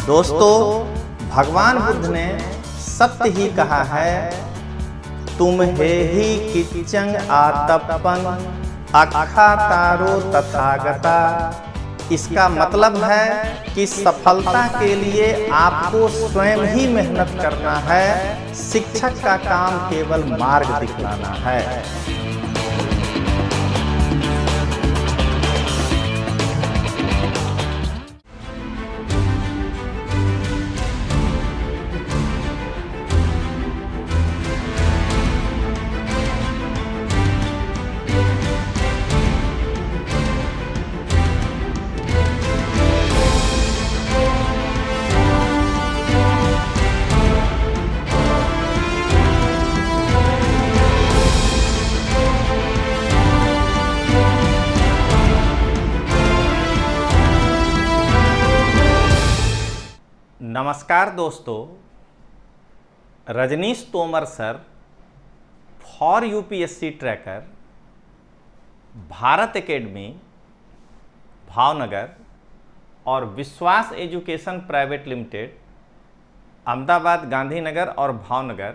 दोस्तों, भगवान बुद्ध ने सत्य ही कहा है, तुम हे ही किचंग आतपंग अखा तारो तथागता। इसका मतलब है कि सफलता के लिए आपको स्वयं ही मेहनत करना है, शिक्षक का काम केवल मार्ग दिखलाना है। नमस्कार दोस्तों, Rajneesh Tomar sir for UPSC tracker, Bharat academy Bhavnagar और Vishwas education private limited Ahmedabad, Gandhinagar और भावनगर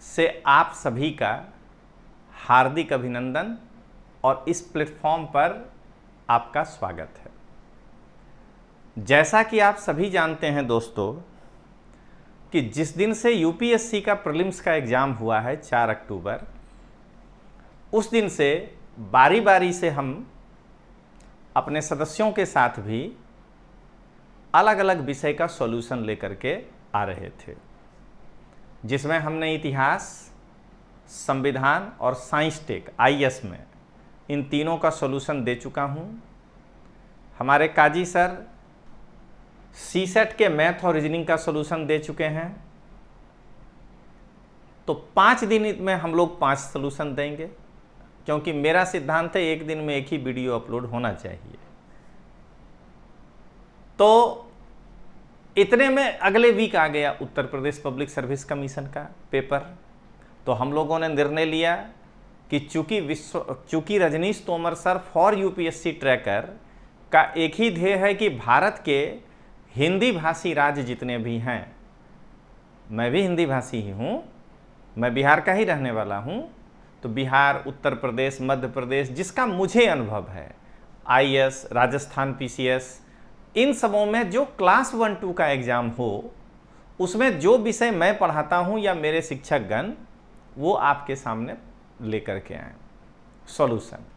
से आप सभी का हार्दिक अभिनंदन और इस प्लेटफॉर्म पर आपका स्वागत है। जैसा कि आप सभी जानते हैं दोस्तों कि जिस दिन से यूपीएससी का प्रीलिम्स का एग्ज़ाम हुआ है 4 अक्टूबर, उस दिन से बारी बारी से हम अपने सदस्यों के साथ भी अलग अलग विषय का सॉल्यूशन लेकर के आ रहे थे, जिसमें हमने इतिहास, संविधान और साइंस टेक आईएस में इन तीनों का सॉल्यूशन दे चुका हूं। हमारे काजी सर सीसेट के मैथ और रीजनिंग का सॉल्यूशन दे चुके हैं। तो 5 दिन में हम लोग 5 सॉल्यूशन देंगे, क्योंकि मेरा सिद्धांत है एक दिन में एक ही वीडियो अपलोड होना चाहिए। तो इतने में अगले वीक आ गया Uttar Pradesh public service commission का पेपर। तो हम लोगों ने निर्णय लिया कि चूंकि Rajneesh Tomar sir for UPSC tracker का एक ही ध्येय है कि भारत के हिंदी भाषी राज्य जितने भी हैं, मैं भी हिंदी भाषी ही हूँ, मैं बिहार का ही रहने वाला हूँ, तो बिहार, उत्तर प्रदेश, मध्य प्रदेश, जिसका मुझे अनुभव है, आईएएस, राजस्थान पीसीएस, इन सबों में जो क्लास 1-2 का एग्ज़ाम हो, उसमें जो विषय मैं पढ़ाता हूँ या मेरे शिक्षकगण, वो आपके सामने लेकर के आए सॉल्यूशन।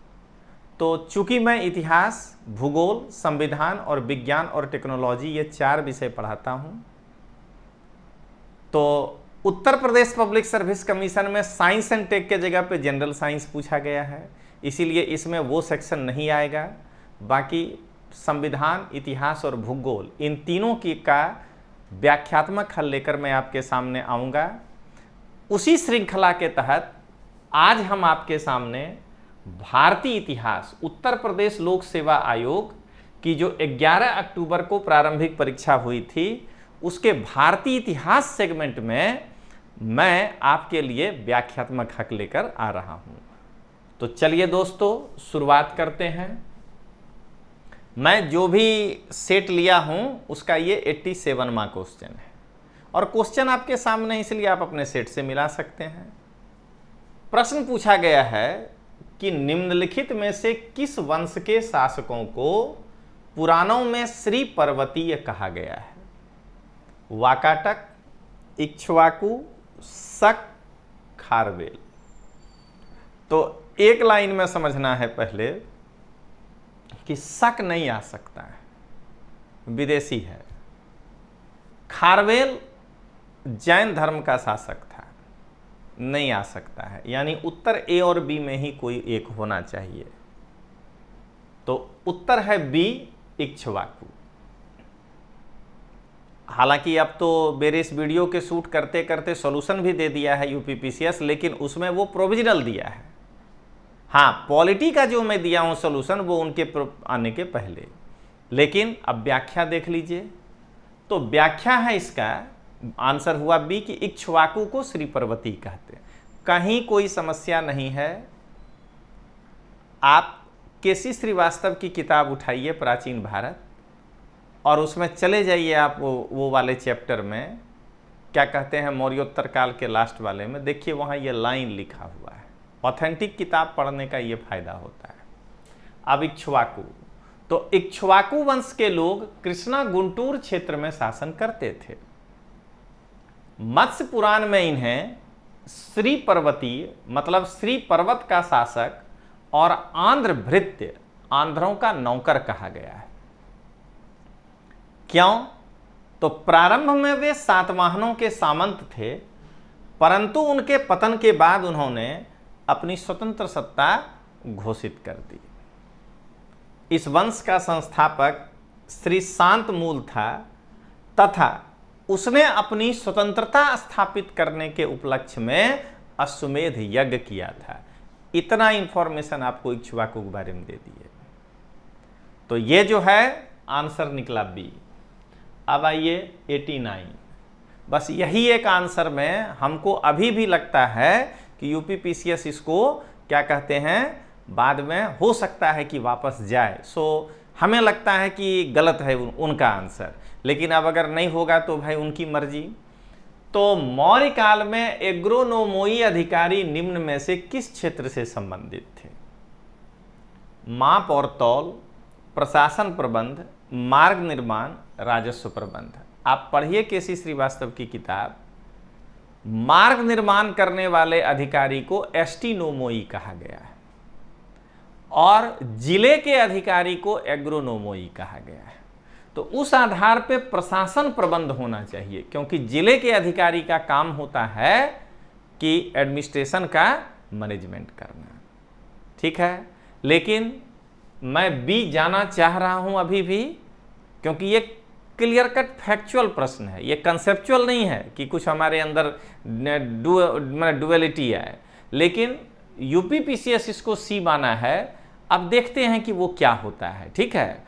तो चूंकि मैं इतिहास, भूगोल, संविधान और विज्ञान और टेक्नोलॉजी ये 4 विषय पढ़ाता हूं, तो उत्तर प्रदेश पब्लिक सर्विस कमीशन में साइंस एंड टेक के जगह पे जनरल साइंस पूछा गया है, इसीलिए इसमें वो सेक्शन नहीं आएगा। बाकी संविधान, इतिहास और भूगोल, इन तीनों की का व्याख्यात्मक हल लेकर मैं आपके सामने आऊँगा। उसी श्रृंखला के तहत आज हम आपके सामने भारतीय इतिहास, उत्तर प्रदेश लोक सेवा आयोग की जो 11 अक्टूबर को प्रारंभिक परीक्षा हुई थी, उसके भारतीय इतिहास सेगमेंट में मैं आपके लिए व्याख्यात्मक हक लेकर आ रहा हूं। तो चलिए दोस्तों, शुरुआत करते हैं। मैं जो भी सेट लिया हूं उसका ये 87वां क्वेश्चन है, और क्वेश्चन आपके सामने, इसलिए आप अपने सेट से मिला सकते हैं। प्रश्न पूछा गया है कि निम्नलिखित में से किस वंश के शासकों को पुराणों में श्री पर्वतीय कहा गया है? वाकाटक, इक्ष्वाकु, शक, खारवेल। तो एक लाइन में समझना है पहले कि शक नहीं आ सकता है, विदेशी है। खारवेल जैन धर्म का शासक था, नहीं आ सकता है, यानी उत्तर ए और बी में ही कोई एक होना चाहिए। तो उत्तर है बी, इक्ष्वाकु। हालांकि अब तो मेरे इस वीडियो के शूट करते करते सॉल्यूशन भी दे दिया है यूपीपीसीएस, लेकिन उसमें वो प्रोविजनल दिया है। हाँ, पॉलिटी का जो मैं दिया हूं सॉल्यूशन, वो उनके आने के पहले। लेकिन अब व्याख्या देख लीजिए। तो व्याख्या है, इसका आंसर हुआ बी कि इक्ष्वाकु को श्री पर्वती कहते हैं। कहीं कोई समस्या नहीं है। आप केसी श्रीवास्तव की किताब उठाइए, प्राचीन भारत, और उसमें चले जाइए आप वो वाले चैप्टर में, क्या कहते हैं, मौर्योत्तर काल के लास्ट वाले में, देखिए वहाँ ये लाइन लिखा हुआ है। ऑथेंटिक किताब पढ़ने का ये फायदा होता है। अब इक्ष्वाकु, तो इक्ष्वाकु वंश के लोग कृष्णा गुंटूर क्षेत्र में शासन करते थे। मत्स्य पुराण में इन्हें श्री पर्वतीय, मतलब श्री पर्वत का शासक और आंध्र भृत्य, आंध्रों का नौकर कहा गया है। क्यों? तो प्रारंभ में वे सातवाहनों के सामंत थे, परंतु उनके पतन के बाद उन्होंने अपनी स्वतंत्र सत्ता घोषित कर दी। इस वंश का संस्थापक श्री शांतमूल था तथा उसने अपनी स्वतंत्रता स्थापित करने के उपलक्ष्य में अश्वमेध यज्ञ किया था। इतना इंफॉर्मेशन आपको इक्ष्वाकु के बारे में दे दिए। तो ये जो है आंसर निकला बी। अब आइए 89, बस यही एक आंसर में हमको अभी भी लगता है कि यूपी पीसीएस इसको क्या कहते हैं, बाद में हो सकता है कि वापस जाए। सो हमें लगता है कि गलत है उनका आंसर, लेकिन अब अगर नहीं होगा तो भाई उनकी मर्जी। तो मौर्य काल में एग्रोनोमोई अधिकारी निम्न में से किस क्षेत्र से संबंधित थे? माप और तौल, प्रशासन प्रबंध, मार्ग निर्माण, राजस्व प्रबंध। आप पढ़िए केसी श्रीवास्तव की किताब। मार्ग निर्माण करने वाले अधिकारी को एस्टिनोमोई कहा गया है और जिले के अधिकारी को एग्रोनोमोई कहा गया है। तो उस आधार पे प्रशासन प्रबंध होना चाहिए, क्योंकि जिले के अधिकारी का काम होता है कि एडमिनिस्ट्रेशन का मैनेजमेंट करना। ठीक है, लेकिन मैं बी जाना चाह रहा हूं अभी भी, क्योंकि ये क्लियर कट फैक्चुअल प्रश्न है, ये कंसेप्चुअल नहीं है कि कुछ हमारे अंदर डुअलिटी है। लेकिन यूपी पीसीएस इसको सी माना है। अब देखते हैं कि वो क्या होता है। ठीक है,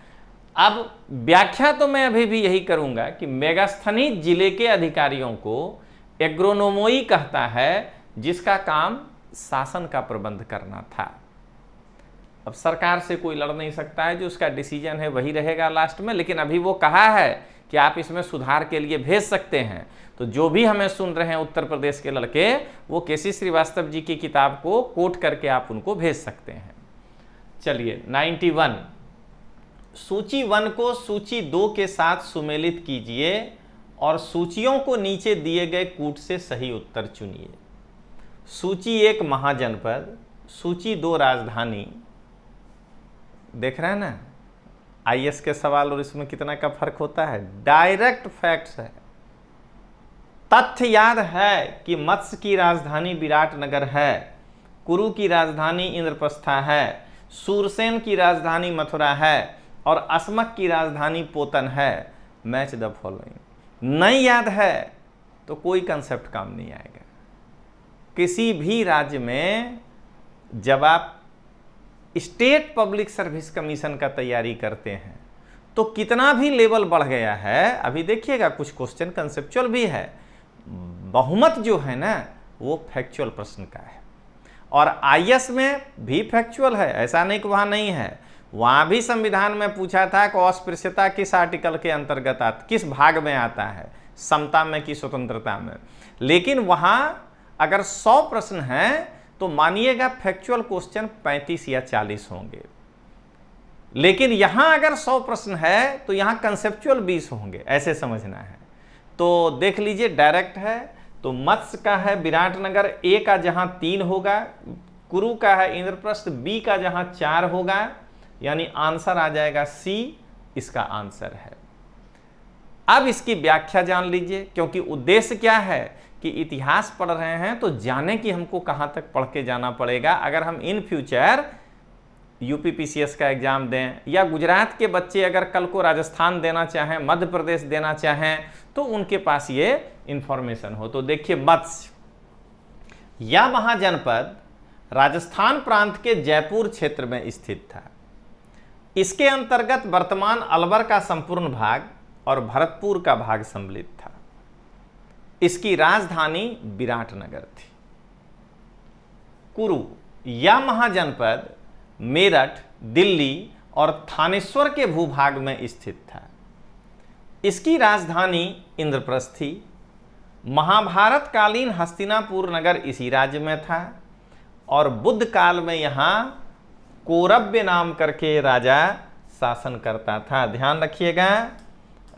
अब व्याख्या तो मैं अभी भी यही करूंगा कि मेगास्थनीय जिले के अधिकारियों को एग्रोनोमोई कहता है, जिसका काम शासन का प्रबंध करना था। अब सरकार से कोई लड़ नहीं सकता है, जो उसका डिसीजन है वही रहेगा लास्ट में। लेकिन अभी वो कहा है कि आप इसमें सुधार के लिए भेज सकते हैं। तो जो भी हमें सुन रहे हैं उत्तर प्रदेश के लड़के, वो केसी श्रीवास्तव जी की किताब को कोट करके आप उनको भेज सकते हैं। चलिए 91, सूची 1 को सूची 2 के साथ सुमेलित कीजिए और सूचियों को नीचे दिए गए कूट से सही उत्तर चुनिए। सूची 1 महाजनपद, सूची 2 राजधानी। देख रहे हैं ना आईएएस के सवाल और इसमें कितना का फर्क होता है। डायरेक्ट फैक्ट्स है। तथ्य याद है कि मत्स्य की राजधानी विराटनगर है, कुरु की राजधानी इंद्रप्रस्था है, सूरसेन की राजधानी मथुरा है और अस्मक की राजधानी पोतन है। Match the following. नहीं याद है तो कोई कंसेप्ट काम नहीं आएगा। किसी भी राज्य में जब आप स्टेट पब्लिक सर्विस कमीशन का तैयारी करते हैं तो कितना भी लेवल बढ़ गया है, अभी देखिएगा कुछ क्वेश्चन कंसेप्चुअल भी है, बहुमत जो है ना वो फैक्चुअल प्रश्न का है। और आईएएस में भी फैक्चुअल है, ऐसा नहीं कि वहाँ नहीं है। वहाँ भी संविधान में पूछा था कि अस्पृश्यता किस आर्टिकल के अंतर्गत किस भाग में आता है, समता में कि स्वतंत्रता में। लेकिन वहाँ अगर 100 प्रश्न हैं तो मानिएगा फैक्चुअल क्वेश्चन 35 या 40 होंगे। लेकिन यहां अगर 100 प्रश्न है तो यहां कंसेप्चुअल 20 होंगे, ऐसे समझना है। तो देख लीजिए डायरेक्ट है तो मत्स्य का है विराटनगर, ए का जहां 3 होगा, कुरु का है इंद्रप्रस्थ, बी का जहां 4 होगा, यानी आंसर आ जाएगा सी, इसका आंसर है। अब इसकी व्याख्या जान लीजिए, क्योंकि उद्देश्य क्या है कि इतिहास पढ़ रहे हैं तो जाने कि हमको कहां तक पढ़ के जाना पड़ेगा। अगर हम इन फ्यूचर यूपी पीसीएस का एग्जाम दें, या गुजरात के बच्चे अगर कल को राजस्थान देना चाहें, मध्य प्रदेश देना चाहें, तो उनके पास ये इंफॉर्मेशन हो। तो देखिए मत्स्य या महाजनपद राजस्थान प्रांत के जयपुर क्षेत्र में स्थित था। इसके अंतर्गत वर्तमान अलवर का संपूर्ण भाग और भरतपुर का भाग सम्मिलित था। इसकी राजधानी विराटनगर थी। कुरु या महाजनपद मेरठ, दिल्ली और थानेश्वर के भूभाग में स्थित था। इसकी राजधानी इंद्रप्रस्थ थी। महाभारत कालीन हस्तिनापुर नगर इसी राज्य में था और बुद्ध काल में यहाँ कौरव्य नाम करके राजा शासन करता था। ध्यान रखिएगा,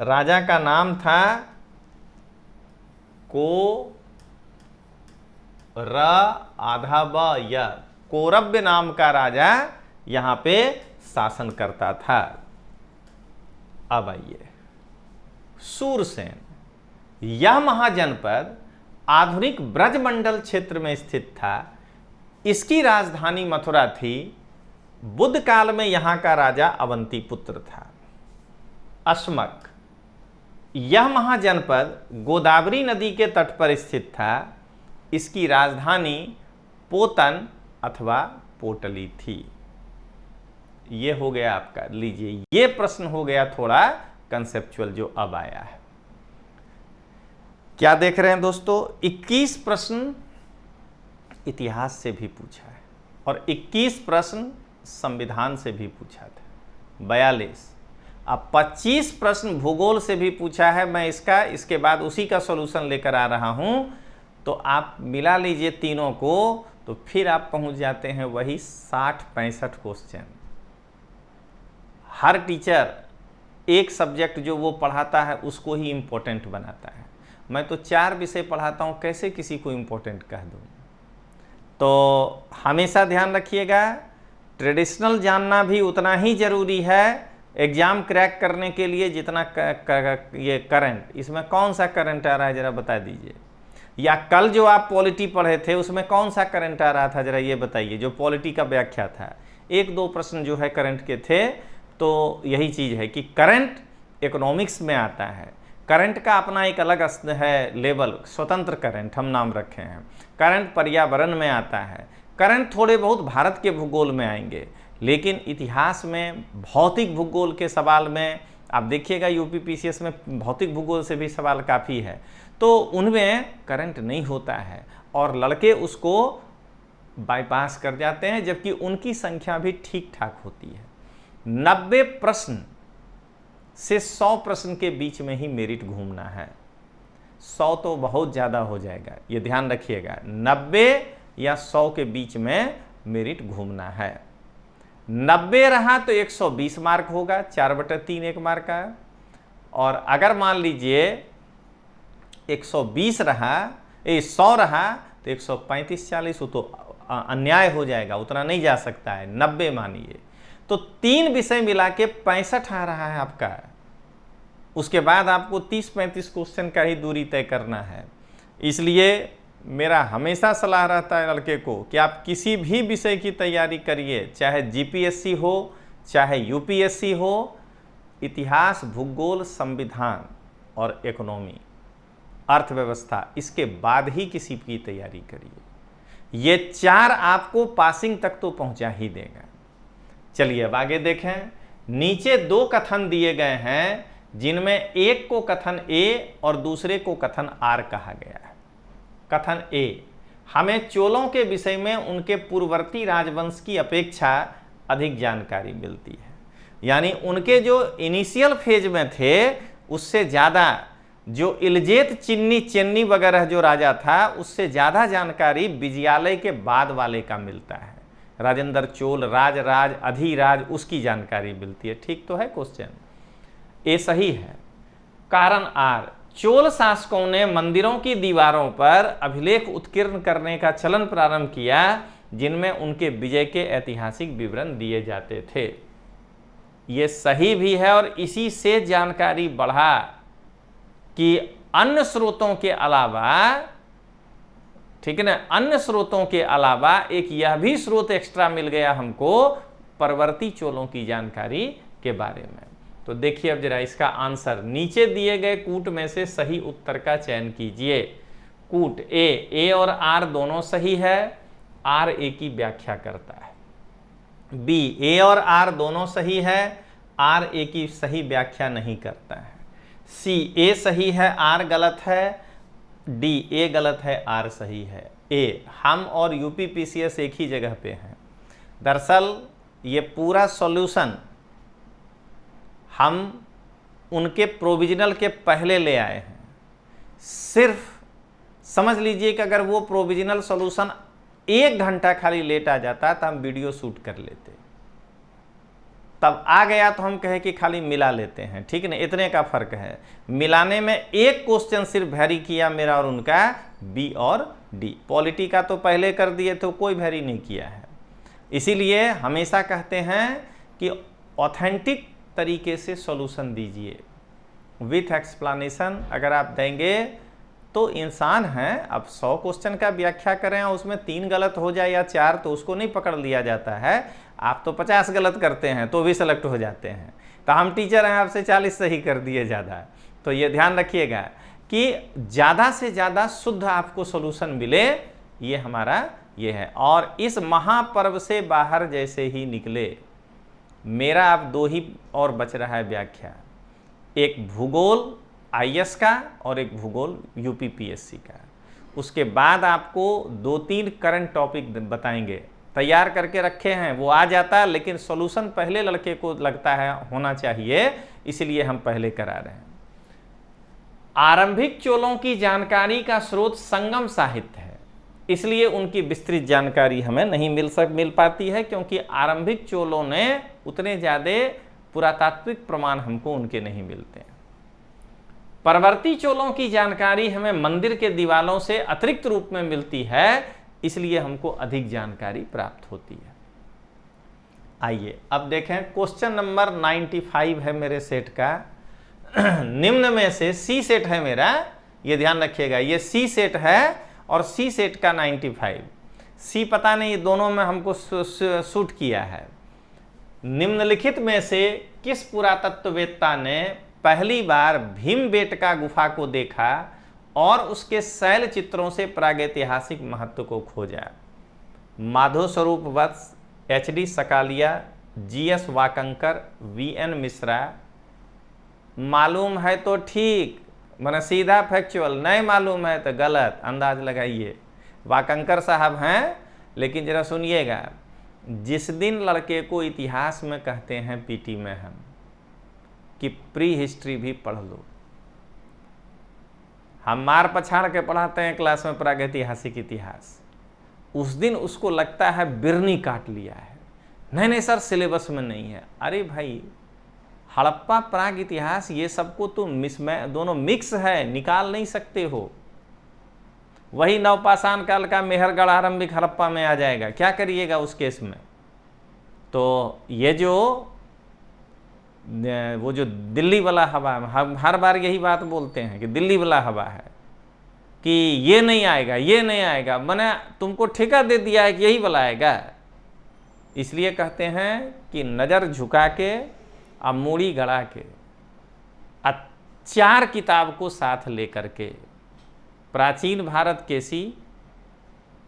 राजा का नाम था कौरव्य नाम का राजा यहाँ पे शासन करता था। अब आइए, सूरसेन, यह महाजनपद आधुनिक ब्रजमंडल क्षेत्र में स्थित था। इसकी राजधानी मथुरा थी। बुद्ध काल में यहां का राजा अवंती पुत्र था। अस्मक, यह महाजनपद गोदावरी नदी के तट पर स्थित था। इसकी राजधानी पोतन अथवा पोटली थी। यह हो गया आपका, लीजिए ये प्रश्न हो गया थोड़ा कंसेप्चुअल जो अब आया है। क्या देख रहे हैं दोस्तों, 21 प्रश्न इतिहास से भी पूछा है और 21 प्रश्न संविधान से भी पूछा था, 42। अब 25 प्रश्न भूगोल से भी पूछा है। मैं इसके बाद उसी का सॉल्यूशन लेकर आ रहा हूं, तो आप मिला लीजिए तीनों को, तो फिर आप पहुंच जाते हैं वही 60-65 क्वेश्चन। हर टीचर एक सब्जेक्ट जो वो पढ़ाता है उसको ही इम्पोर्टेंट बनाता है। मैं तो 4 विषय पढ़ाता हूँ, कैसे किसी को इम्पोर्टेंट कह दूँ। तो हमेशा ध्यान रखिएगा, ट्रेडिशनल जानना भी उतना ही ज़रूरी है एग्ज़ाम क्रैक करने के लिए जितना ये करंट। इसमें कौन सा करंट आ रहा है ज़रा बता दीजिए, या कल जो आप पॉलिटी पढ़े थे उसमें कौन सा करंट आ रहा था ज़रा ये बताइए। जो पॉलिटी का व्याख्या था, 1-2 प्रश्न जो है करंट के थे। तो यही चीज़ है कि करंट इकोनॉमिक्स में आता है। करंट का अपना एक अलग है लेवल, स्वतंत्र करंट हम नाम रखे हैं। करंट पर्यावरण में आता है। करंट थोड़े बहुत भारत के भूगोल में आएंगे, लेकिन इतिहास में भौतिक भूगोल के सवाल में आप देखिएगा, यूपीपीसीएस में भौतिक भूगोल से भी सवाल काफ़ी है, तो उनमें करंट नहीं होता है और लड़के उसको बाईपास कर जाते हैं, जबकि उनकी संख्या भी ठीक ठाक होती है। 90 प्रश्न से 100 प्रश्न के बीच में ही मेरिट घूमना है। 100 तो बहुत ज़्यादा हो जाएगा, ये ध्यान रखिएगा। 90 या 100 के बीच में मेरिट घूमना है। 90 रहा तो 120 मार्क होगा, 4/3 1 मार्क का। और अगर मान लीजिए 120 रहा, 100 रहा तो 135-40, वो तो अन्याय हो जाएगा, उतना नहीं जा सकता है। 90 मानिए तो 3 विषय मिला के 65 आ रहा है आपका। उसके बाद आपको 30-35 क्वेश्चन का ही दूरी तय करना है। इसलिए मेरा हमेशा सलाह रहता है लड़के को कि आप किसी भी विषय की तैयारी करिए, चाहे जीपीएससी हो चाहे यूपीएससी हो, इतिहास, भूगोल, संविधान और इकोनॉमी, अर्थव्यवस्था, इसके बाद ही किसी की तैयारी करिए। ये 4 आपको पासिंग तक तो पहुंचा ही देगा। चलिए अब आगे देखें। नीचे 2 कथन दिए गए हैं, जिनमें एक को कथन ए और दूसरे को कथन आर कहा गया है। कथन ए, हमें चोलों के विषय में उनके पूर्ववर्ती राजवंश की अपेक्षा अधिक जानकारी मिलती है। यानी उनके जो इनिशियल फेज में थे उससे ज़्यादा, जो इलजेत चेन्नी वगैरह जो राजा था उससे ज़्यादा जानकारी विजयालय के बाद वाले का मिलता है। राजेंद्र चोल, राज, अधिराज, उसकी जानकारी मिलती है। ठीक तो है क्वेश्चन, ये सही है। कारण आर, चोल शासकों ने मंदिरों की दीवारों पर अभिलेख उत्कीर्ण करने का चलन प्रारंभ किया, जिनमें उनके विजय के ऐतिहासिक विवरण दिए जाते थे। ये सही भी है और इसी से जानकारी बढ़ा कि अन्य स्रोतों के अलावा, ठीक है ना, अन्य स्रोतों के अलावा एक यह भी स्रोत एक्स्ट्रा मिल गया हमको परवर्ती चोलों की जानकारी के बारे में। तो देखिए अब जरा इसका आंसर, नीचे दिए गए कूट में से सही उत्तर का चयन कीजिए। कूट ए और आर दोनों सही है, आर ए की व्याख्या करता है। बी, ए और आर दोनों सही है, आर ए की सही व्याख्या नहीं करता है। सी, ए सही है, आर गलत है। डी, ए गलत है, आर सही है। ए, हम और यूपीपीसीएस एक ही जगह पे हैं। दरअसल ये पूरा सॉल्यूशन हम उनके प्रोविजनल के पहले ले आए हैं। सिर्फ समझ लीजिए कि अगर वो प्रोविजनल सॉल्यूशन 1 घंटा खाली लेट आ जाता तो हम वीडियो शूट कर लेते, तब आ गया तो हम कहे कि खाली मिला लेते हैं, ठीक है ना, इतने का फर्क है। मिलाने में एक क्वेश्चन सिर्फ वेरी किया मेरा और उनका, बी और डी। पॉलिटी का तो पहले कर दिए तो कोई वेरी नहीं किया है। इसीलिए हमेशा कहते हैं कि ऑथेंटिक तरीके से सॉल्यूशन दीजिए विथ एक्सप्लेनेशन। अगर आप देंगे तो इंसान हैं, अब 100 क्वेश्चन का व्याख्या करें और उसमें 3 गलत हो जाए या 4 तो उसको नहीं पकड़ लिया जाता है। आप तो 50 गलत करते हैं तो भी सेलेक्ट हो जाते हैं। तो हम टीचर हैं, आपसे 40 सही कर दिए ज़्यादा। तो ये ध्यान रखिएगा कि ज़्यादा से ज़्यादा शुद्ध आपको सॉल्यूशन मिले, ये हमारा ये है। और इस महापर्व से बाहर जैसे ही निकले, मेरा अब 2 ही और बच रहा है व्याख्या, एक भूगोल IAS का और एक भूगोल UPPSC का। उसके बाद आपको 2-3 करंट टॉपिक बताएंगे, तैयार करके रखे हैं, वो आ जाता है, लेकिन सॉल्यूशन पहले लड़के को लगता है होना चाहिए, इसलिए हम पहले करा रहे हैं। आरंभिक चोलों की जानकारी का स्रोत संगम साहित्य है, इसलिए उनकी विस्तृत जानकारी हमें नहीं मिल पाती है, क्योंकि आरंभिक चोलों ने उतने ज़्यादा पुरातात्विक प्रमाण हमको उनके नहीं मिलते हैं। परवर्ती चोलों की जानकारी हमें मंदिर के दीवालों से अतिरिक्त रूप में मिलती है, इसलिए हमको अधिक जानकारी प्राप्त होती है। आइए अब देखें, क्वेश्चन नंबर 95 है मेरे सेट का। निम्न में से सी सेट है मेरा, ये ध्यान रखिएगा, ये सी सेट है और सी सेट का 95। सी पता नहीं, दोनों में हमको शूट किया है। निम्नलिखित में से किस पुरातत्ववेत्ता ने पहली बार भीमबेटका गुफा को देखा और उसके शैल चित्रों से प्रागैतिहासिक महत्व को खोजा? माधव स्वरूप वत्स, HD सकालिया, GS वाकंकर, VN मिश्रा। मालूम है तो ठीक, मैंने सीधा फैक्चुअल, नहीं मालूम है तो गलत, अंदाज लगाइए। वाकंकर साहब हैं, लेकिन जरा सुनिएगा, जिस दिन लड़के को इतिहास में कहते हैं PT में हम कि प्री हिस्ट्री भी पढ़ लो, हम मार पछाड़ के पढ़ाते हैं क्लास में प्रागैतिहासिक इतिहास, उस दिन उसको लगता है बिरनी काट लिया है। नहीं सर सिलेबस में नहीं है। अरे भाई, हड़प्पा प्राग इतिहास ये सबको तो दोनों मिक्स है, निकाल नहीं सकते हो। वही नवपाषाण काल का मेहरगढ़ आरंभिक हड़प्पा में आ जाएगा, क्या करिएगा उस केस में? तो ये जो वो जो दिल्ली वाला हवा, हम हर बार यही बात बोलते हैं कि दिल्ली वाला हवा है, कि ये नहीं आएगा, ये नहीं आएगा, मैंने तुमको ठेका दे दिया है कि यही वाला आएगा। इसलिए कहते हैं कि नज़र झुका के अब मूड़ी गड़ा के 4 किताब को साथ लेकर के, प्राचीन भारत केसी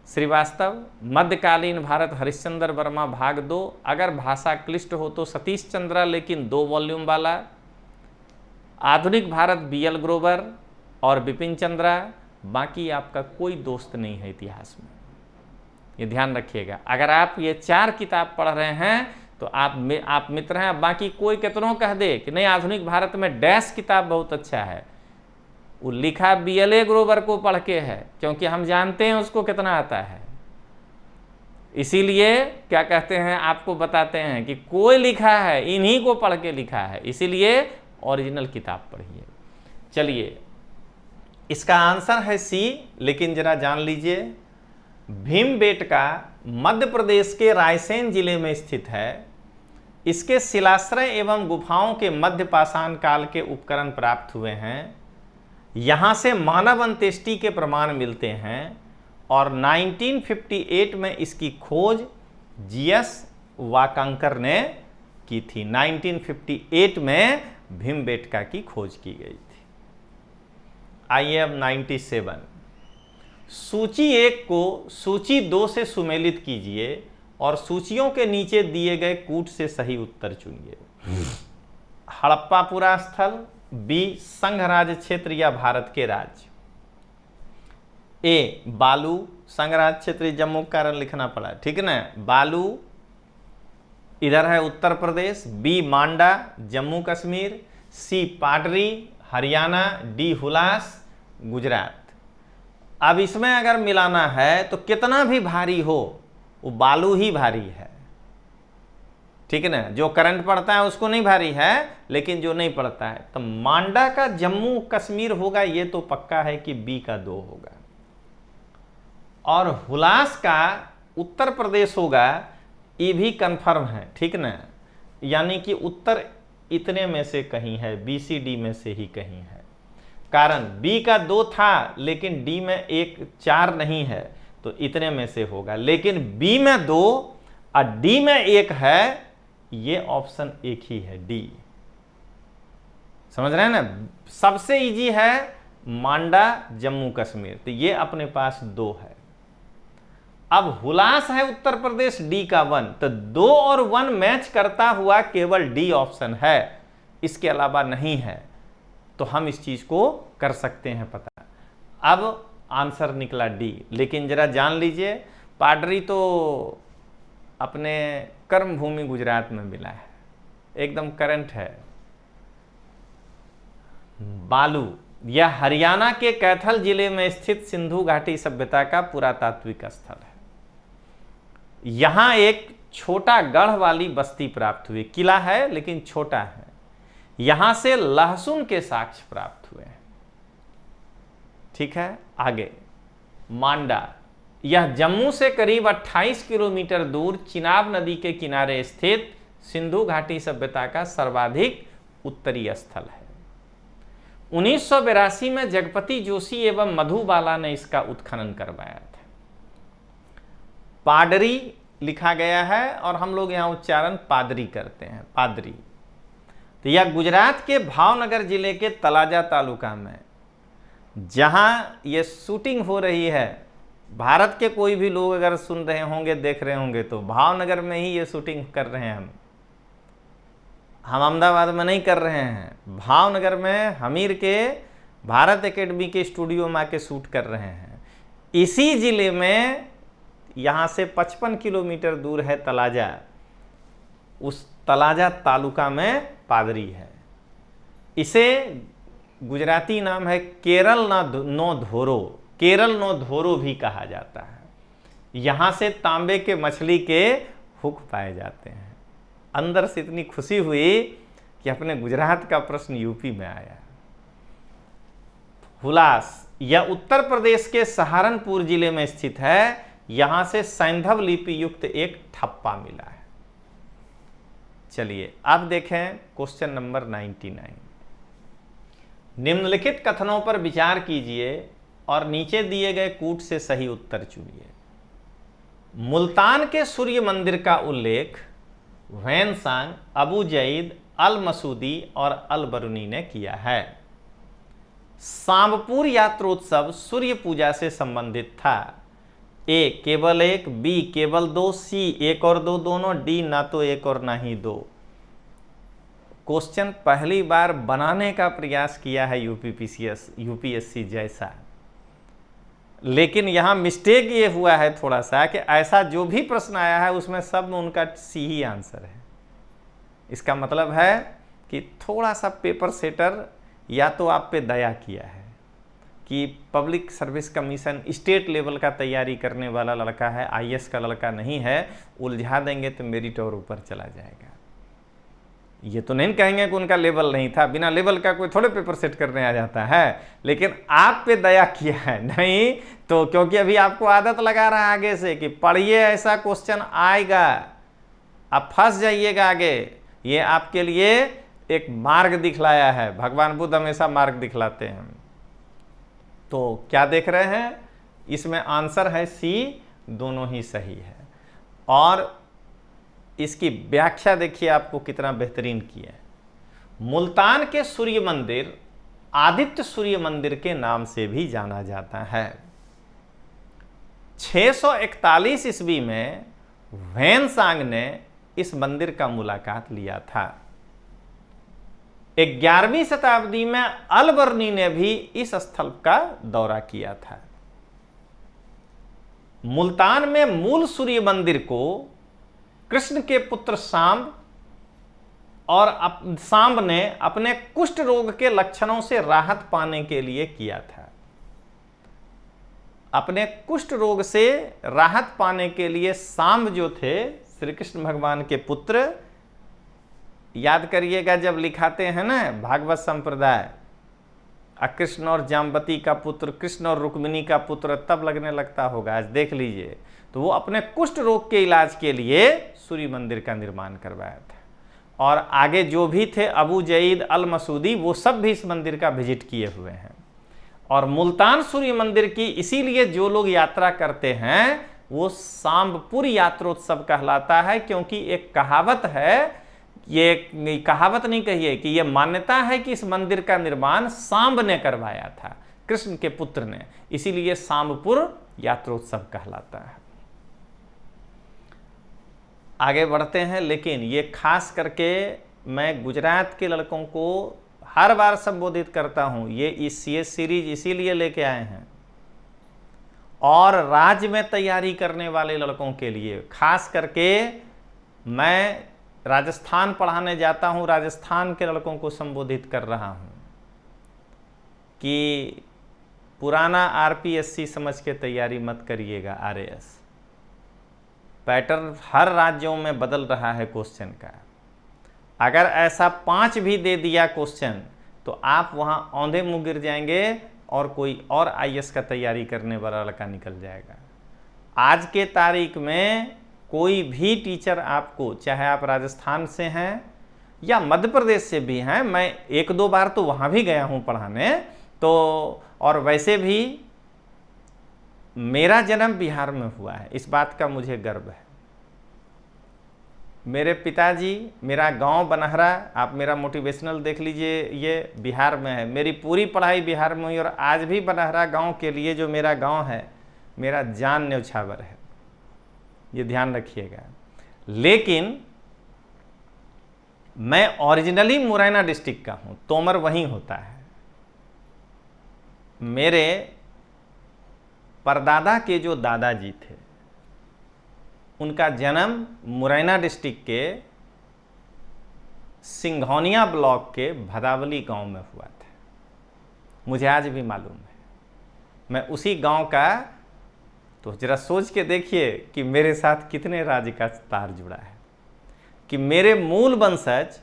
श्रीवास्तव, मध्यकालीन भारत हरिश्चंद्र वर्मा भाग 2, अगर भाषा क्लिष्ट हो तो सतीश चंद्रा लेकिन 2 वॉल्यूम वाला, आधुनिक भारत BL ग्रोवर और बिपिन चंद्रा। बाकी आपका कोई दोस्त नहीं है इतिहास में, ये ध्यान रखिएगा। अगर आप ये 4 किताब पढ़ रहे हैं तो आप मित्र हैं। बाकी कोई कितनों कह दे कि नहीं आधुनिक भारत में डैश किताब बहुत अच्छा है, वो लिखा BLA ग्रोवर को पढ़ के है, क्योंकि हम जानते हैं उसको कितना आता है। इसीलिए क्या कहते हैं, आपको बताते हैं कि कोई लिखा है, इन्हीं को पढ़ के लिखा है, इसीलिए ओरिजिनल किताब पढ़िए। चलिए, इसका आंसर है सी, लेकिन जरा जान लीजिए, भीमबेटका मध्य प्रदेश के रायसेन जिले में स्थित है। इसके शिलाश्रय एवं गुफाओं के मध्य पाषाण काल के उपकरण प्राप्त हुए हैं। यहाँ से मानव अंत्येष्टि के प्रमाण मिलते हैं और 1958 में इसकी खोज GS वाकंकर ने की थी। 1958 में भीमबेटका की खोज की गई थी। आइए अब 97, सूची 1 को सूची 2 से सुमेलित कीजिए और सूचियों के नीचे दिए गए कूट से सही उत्तर चुनिए। हड़प्पापुरा स्थल, B संघ राज्य क्षेत्र या भारत के राज्य। A बालू संघ राज्य क्षेत्र, जम्मू का कारण लिखना पड़ा, ठीक है ना। बालू इधर है उत्तर प्रदेश। B मांडा जम्मू कश्मीर। सी पाडरी हरियाणा, डी हुलास गुजरात। अब इसमें अगर मिलाना है तो कितना भी भारी हो वो बालू ही भारी है, ठीक है ना। जो करंट पड़ता है उसको नहीं भारी है, लेकिन जो नहीं पड़ता है, तो मांडा का जम्मू कश्मीर होगा ये तो पक्का है कि बी का 2 होगा, और हुलास का उत्तर प्रदेश होगा ये भी कंफर्म है, ठीक ना। यानी कि उत्तर इतने में से कहीं है, बी सी डी में से ही कहीं है। कारण बी का 2 था लेकिन डी में 4 नहीं है, तो इतने में से होगा। लेकिन बी में 2 और डी में 1 है, ये ऑप्शन एक ही है, डी। समझ रहे हैं ना। सबसे इजी है मांडा जम्मू कश्मीर, तो ये अपने पास 2 है। अब हुलास है उत्तर प्रदेश, डी का 1, तो 2 और 1 मैच करता हुआ केवल डी ऑप्शन है, इसके अलावा नहीं है। तो हम इस चीज को कर सकते हैं पता। अब आंसर निकला डी, लेकिन जरा जान लीजिए पाडरी तो अपने कर्म भूमि गुजरात में मिला है, एकदम करंट है। बालू यह हरियाणा के कैथल जिले में स्थित सिंधु घाटी सभ्यता का पुरातात्विक स्थल है। यहां एक छोटा गढ़ वाली बस्ती प्राप्त हुई, किला है लेकिन छोटा है। यहां से लहसुन के साक्ष्य प्राप्त हुए हैं, ठीक है। आगे मांडा, यह जम्मू से करीब 28 किलोमीटर दूर चिनाब नदी के किनारे स्थित सिंधु घाटी सभ्यता का सर्वाधिक उत्तरी स्थल है। 1982 में जगपति जोशी एवं मधुबाला ने इसका उत्खनन करवाया था। पाडरी लिखा गया है और हम लोग यहां उच्चारण पादरी करते हैं, पादरी। तो यह गुजरात के भावनगर जिले के तलाजा तालुका में, जहां यह शूटिंग हो रही है, भारत के कोई भी लोग अगर सुन रहे होंगे, देख रहे होंगे, तो भावनगर में ही ये शूटिंग कर रहे हैं। हम अहमदाबाद में नहीं कर रहे हैं, भावनगर में हमीर के भारत एकेडमी के स्टूडियो में आके शूट कर रहे हैं। इसी जिले में यहाँ से 55 किलोमीटर दूर है तलाजा, उस तलाजा तालुका में पादरी है। इसे गुजराती नाम है केरल नो धोरो, केरल नो धोरो भी कहा जाता है। यहाँ से तांबे के मछली के हुक पाए जाते हैं। अंदर से इतनी खुशी हुई कि अपने गुजरात का प्रश्न यूपी में आया। हुलास यह उत्तर प्रदेश के सहारनपुर जिले में स्थित है। यहां से सैंधव लिपि युक्त एक ठप्पा मिला है। चलिए अब देखें क्वेश्चन नंबर 99। निम्नलिखित कथनों पर विचार कीजिए और नीचे दिए गए कूट से सही उत्तर चुनिए। मुल्तान के सूर्य मंदिर का उल्लेख ह्वेनसांग, अबू जईद, अल मसूदी और अल बरूनी ने किया है। सांबपुर यात्रोत्सव सूर्य पूजा से संबंधित था। ए केवल 1, बी केवल 2, सी 1 और 2 दोनों, डी ना तो 1 और ना ही 2। क्वेश्चन पहली बार बनाने का प्रयास किया है यूपीएससी जैसा, लेकिन यहां मिस्टेक ये हुआ है थोड़ा सा कि ऐसा जो भी प्रश्न आया है उसमें सब में उनका सी ही आंसर है। इसका मतलब है कि थोड़ा सा पेपर सेटर या तो आप पे दया किया है कि public service commission state level का तैयारी करने वाला लड़का है, आईएएस का लड़का नहीं है, उलझा देंगे तो मेरिट और ऊपर चला जाएगा। ये तो नहीं कहेंगे कि उनका लेवल नहीं था, बिना लेवल का कोई थोड़े पेपर सेट करने आ जाता है, लेकिन आप पे दया किया है। नहीं तो क्योंकि अभी आपको आदत लगा रहा है आगे से कि पढ़िए ऐसा क्वेश्चन आएगा, आप फंस जाइएगा आगे। ये आपके लिए एक मार्ग दिखलाया है, भगवान बुद्ध हमेशा मार्ग दिखलाते हैं। तो क्या देख रहे हैं, इसमें आंसर है सी, दोनों ही सही है। और इसकी व्याख्या देखिए आपको कितना बेहतरीन की है। मुल्तान के सूर्य मंदिर आदित्य सूर्य मंदिर के नाम से भी जाना जाता है। 641 ईस्वी में ह्वेनसांग ने इस मंदिर का मुलाकात लिया था। 11वीं शताब्दी में अल बरूनी ने भी इस स्थल का दौरा किया था। मुल्तान में मूल सूर्य मंदिर को कृष्ण के पुत्र सांब और सांब ने अपने कुष्ठ रोग के लक्षणों से राहत पाने के लिए किया था। अपने कुष्ठ रोग से राहत पाने के लिए सांब जो थे श्री कृष्ण भगवान के पुत्र, याद करिएगा जब लिखाते हैं ना भागवत संप्रदाय, कृष्ण और जाम्बती का पुत्र, कृष्ण और रुक्मिणी का पुत्र, तब लगने लगता होगा, आज देख लीजिए। तो वो अपने कुष्ठ रोग के इलाज के लिए सूर्य मंदिर का निर्माण करवाया था। और आगे जो भी थे अबू जईद अल मसूदी, वो सब भी इस मंदिर का विजिट किए हुए हैं। और मुल्तान सूर्य मंदिर की इसीलिए जो लोग यात्रा करते हैं वो सांबपुर यात्रोत्सव कहलाता है, क्योंकि एक कहावत है, ये कहावत नहीं कहिए कि ये मान्यता है कि इस मंदिर का निर्माण सांब ने करवाया था, कृष्ण के पुत्र ने, इसीलिए सांबपुर यात्रोत्सव कहलाता है। आगे बढ़ते हैं, लेकिन ये खास करके मैं गुजरात के लड़कों को हर बार संबोधित करता हूं, ये सीरीज इसीलिए लेके आए हैं। और राज्य में तैयारी करने वाले लड़कों के लिए खास करके मैं राजस्थान पढ़ाने जाता हूं, राजस्थान के लड़कों को संबोधित कर रहा हूं कि पुराना आरपीएससी समझ के तैयारी मत करिएगा। आरएएस पैटर्न हर राज्यों में बदल रहा है क्वेश्चन का। अगर ऐसा 5 भी दे दिया क्वेश्चन तो आप वहां औंधे मुंह गिर जाएंगे और कोई और आईएएस का तैयारी करने वाला लड़का निकल जाएगा। आज के तारीख में कोई भी टीचर आपको, चाहे आप राजस्थान से हैं या मध्य प्रदेश से भी हैं, मैं 1-2 बार तो वहाँ भी गया हूँ पढ़ाने, तो और वैसे भी मेरा जन्म बिहार में हुआ है, इस बात का मुझे गर्व है। मेरे पिताजी, मेरा गांव बनहरा, आप मेरा मोटिवेशनल देख लीजिए, ये बिहार में है। मेरी पूरी पढ़ाई बिहार में हुई और आज भी बनहरा गांव के लिए जो मेरा गांव है, मेरा जान न्यौछावर है, ये ध्यान रखिएगा। लेकिन मैं ओरिजिनली मुरैना डिस्ट्रिक्ट का हूं, तोमर वहीं होता है। मेरे परदादा के जो दादाजी थे उनका जन्म मुरैना डिस्ट्रिक्ट के सिंघौनिया ब्लॉक के भदावली गांव में हुआ था। मुझे आज भी मालूम है, मैं उसी गांव का। तो जरा सोच के देखिए कि मेरे साथ कितने राज्य का तार जुड़ा है, कि मेरे मूल वंशज